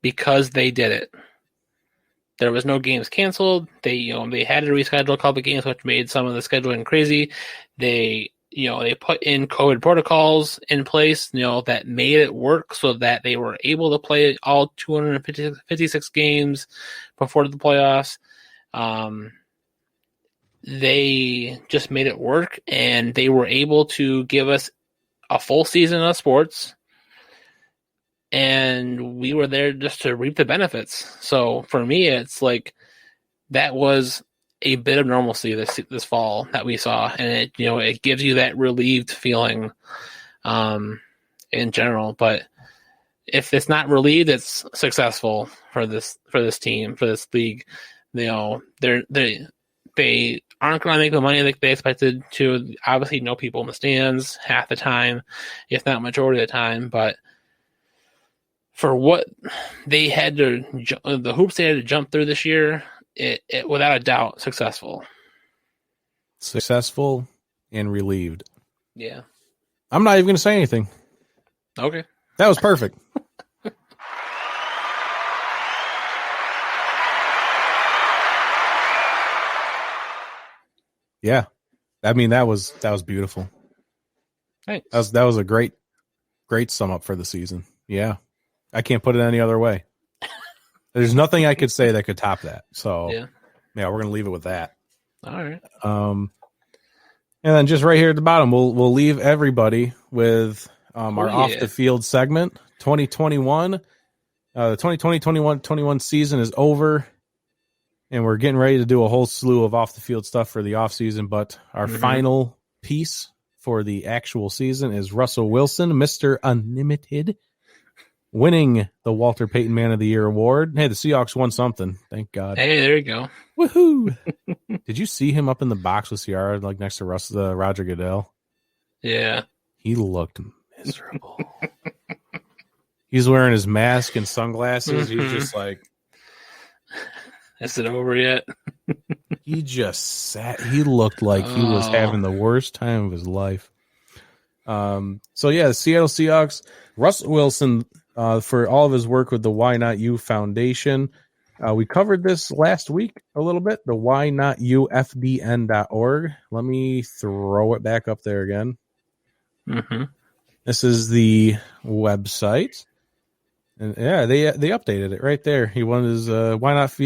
Because they did it. There was no games canceled. They had to reschedule a couple of games, which made some of the scheduling crazy. They put in COVID protocols in place, that made it work so that they were able to play all 256 games before the playoffs. They just made it work, and they were able to give us a full season of sports. And we were there just to reap the benefits. So for me, it's like that was a bit of normalcy this fall that we saw, and it gives you that relieved feeling in general. But if it's not relieved, it's successful for this team, for this league. They aren't going to make the money that they expected to. Obviously, no people in the stands half the time, if not majority of the time, but for what they had to, the hoops they had to jump through this year, it without a doubt successful and relieved. Yeah, I'm not even going to say anything. Okay, that was perfect. Yeah, I mean that was beautiful. Thanks. That was a great sum up for the season. Yeah. I can't put it any other way. There's nothing I could say that could top that. So, yeah we're going to leave it with that. All right. And then just right here at the bottom, we'll leave everybody with our off the field segment. 2021, the 2020-21 season is over, and we're getting ready to do a whole slew of off the field stuff for the off season. But our final piece for the actual season is Russell Wilson, Mr. Unlimited, winning the Walter Payton Man of the Year award. Hey, the Seahawks won something. Thank God. Hey, there you go. Woohoo! Did you see him up in the box with Ciara, like next to Roger Goodell? Yeah. He looked miserable. He's wearing his mask and sunglasses. He's just like... Is it over yet? He just sat... He looked like he was having the worst time of his life. So, yeah, the Seattle Seahawks, Russell Wilson... for all of his work with the Why Not You Foundation. We covered this last week a little bit, the whynotufdn.org. Let me throw it back up there again. This is the website. And yeah, they updated it right there. He won his Why Not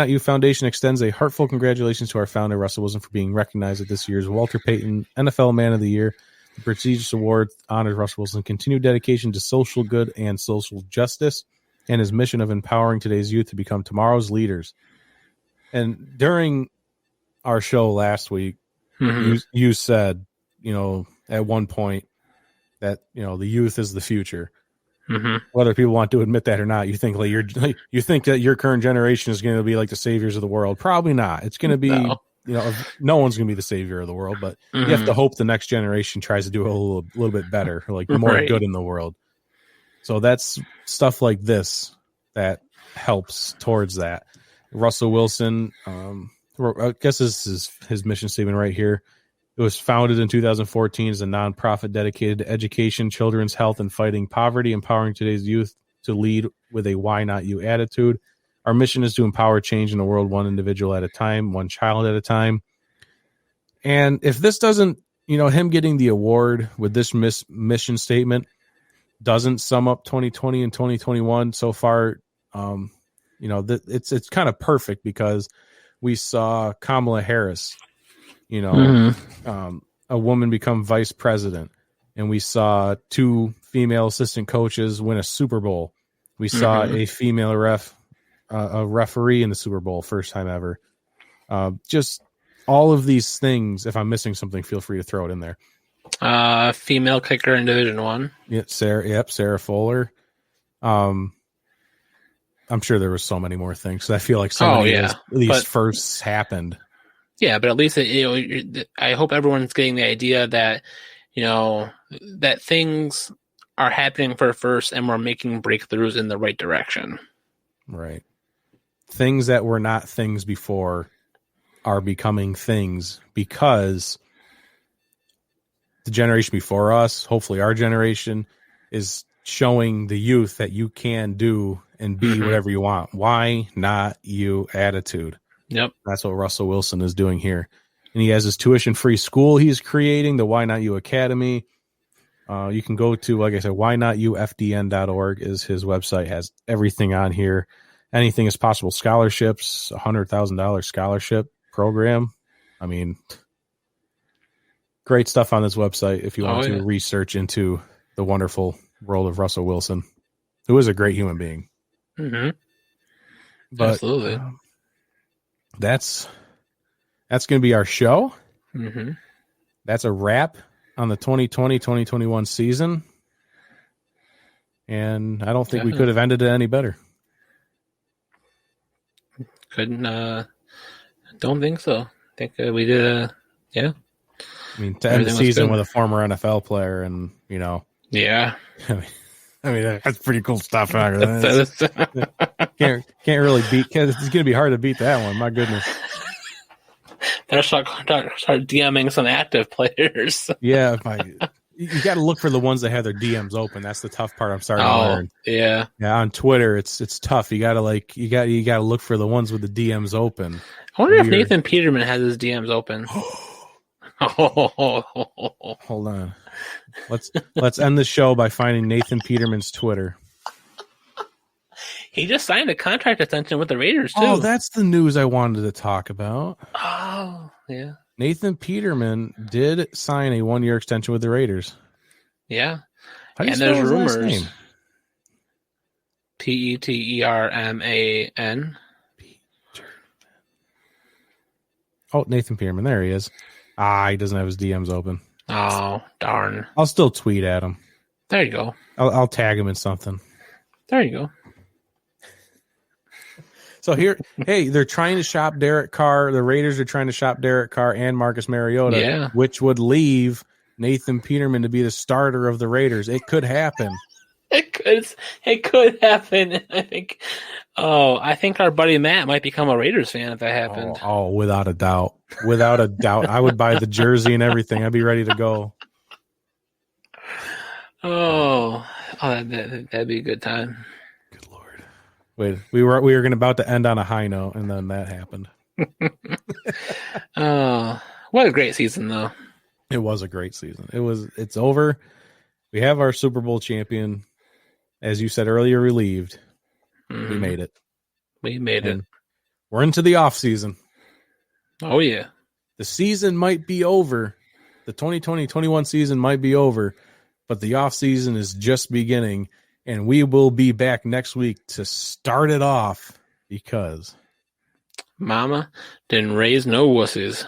You Foundation extends a heartfelt congratulations to our founder, Russell Wilson, for being recognized at this year's Walter Payton NFL Man of the Year. The prestigious award honors Russell Wilson's continued dedication to social good and social justice and his mission of empowering today's youth to become tomorrow's leaders. And during our show last week, you said, at one point that, the youth is the future. Whether people want to admit that or not, you think you think that your current generation is going to be like the saviors of the world. Probably not. It's going to be... No one's going to be the savior of the world, but you have to hope the next generation tries to do a little bit better, like more good in the world. So that's stuff like this that helps towards that. Russell Wilson, I guess this is his mission statement right here. It was founded in 2014 as a nonprofit dedicated to education, children's health, and fighting poverty, empowering today's youth to lead with a why not you attitude. Our mission is to empower change in the world one individual at a time, one child at a time. And if this doesn't, him getting the award with this mission statement doesn't sum up 2020 and 2021 so far, it's kind of perfect because We saw Kamala Harris, Mm-hmm. A woman become vice president. And we saw 2 female assistant coaches win a Super Bowl. We saw a female a referee in the Super Bowl, first time ever. Just all of these things. If I'm missing something, feel free to throw it in there. Female kicker in Division I. Sarah Fuller. I'm sure there was so many more things. I feel like many of these firsts happened. Yeah, but at least I hope everyone's getting the idea that that things are happening for first, and we're making breakthroughs in the right direction. Right. Things that were not things before are becoming things because the generation before us, hopefully our generation, is showing the youth that you can do and be whatever you want. Why not you attitude? Yep. That's what Russell Wilson is doing here. And he has his tuition-free school he's creating, the Why Not You Academy. You can go to, like I said, whynotufdn.org is his website, has everything on here. Anything is possible. Scholarships, $100,000 scholarship program. I mean, great stuff on this website if you want to research into the wonderful world of Russell Wilson, who is a great human being. Mm-hmm. But, absolutely. That's going to be our show. Mm-hmm. That's a wrap on the 2020-2021 season. And I don't think we could have ended it any better. Don't think so. I think we did, I mean, to end the season with a former NFL player and, Yeah. I mean, that's pretty cool stuff. Can't really beat. It's going to be hard to beat that one. My goodness. Better start DMing some active players. Yeah, you got to look for the ones that have their DMs open. That's the tough part. I'm starting to learn. Yeah. Yeah, on Twitter, it's tough. You got to look for the ones with the DMs open. I wonder if Nathan Peterman has his DMs open. Hold on. Let's end the show by finding Nathan Peterman's Twitter. He just signed a contract extension with the Raiders, too. Oh, that's the news I wanted to talk about. Oh, yeah. Nathan Peterman did sign a 1-year extension with the Raiders. Yeah. How do you and spell there's his rumors. last name? Peterman. Oh, Nathan Peterman. There he is. He doesn't have his DMs open. Oh, darn. I'll still tweet at him. There you go. I'll tag him in something. There you go. So here, hey, they're trying to shop Derek Carr. The Raiders are trying to shop Derek Carr and Marcus Mariota, which would leave Nathan Peterman to be the starter of the Raiders. It could happen. It could happen. I think our buddy Matt might become a Raiders fan if that happened. Oh, without a doubt. Without a doubt. I would buy the jersey and everything. I'd be ready to go. That'd be a good time. Good Lord. Wait, we were about to end on a high note, and then that happened. What a great season, though. It was a great season. It's over. We have our Super Bowl champion, as you said earlier, relieved. We made it. We made it. We're into the off season. Oh yeah. The season might be over. The 2020-21 season might be over, but the off season is just beginning, and we will be back next week to start it off because Mama didn't raise no wussies.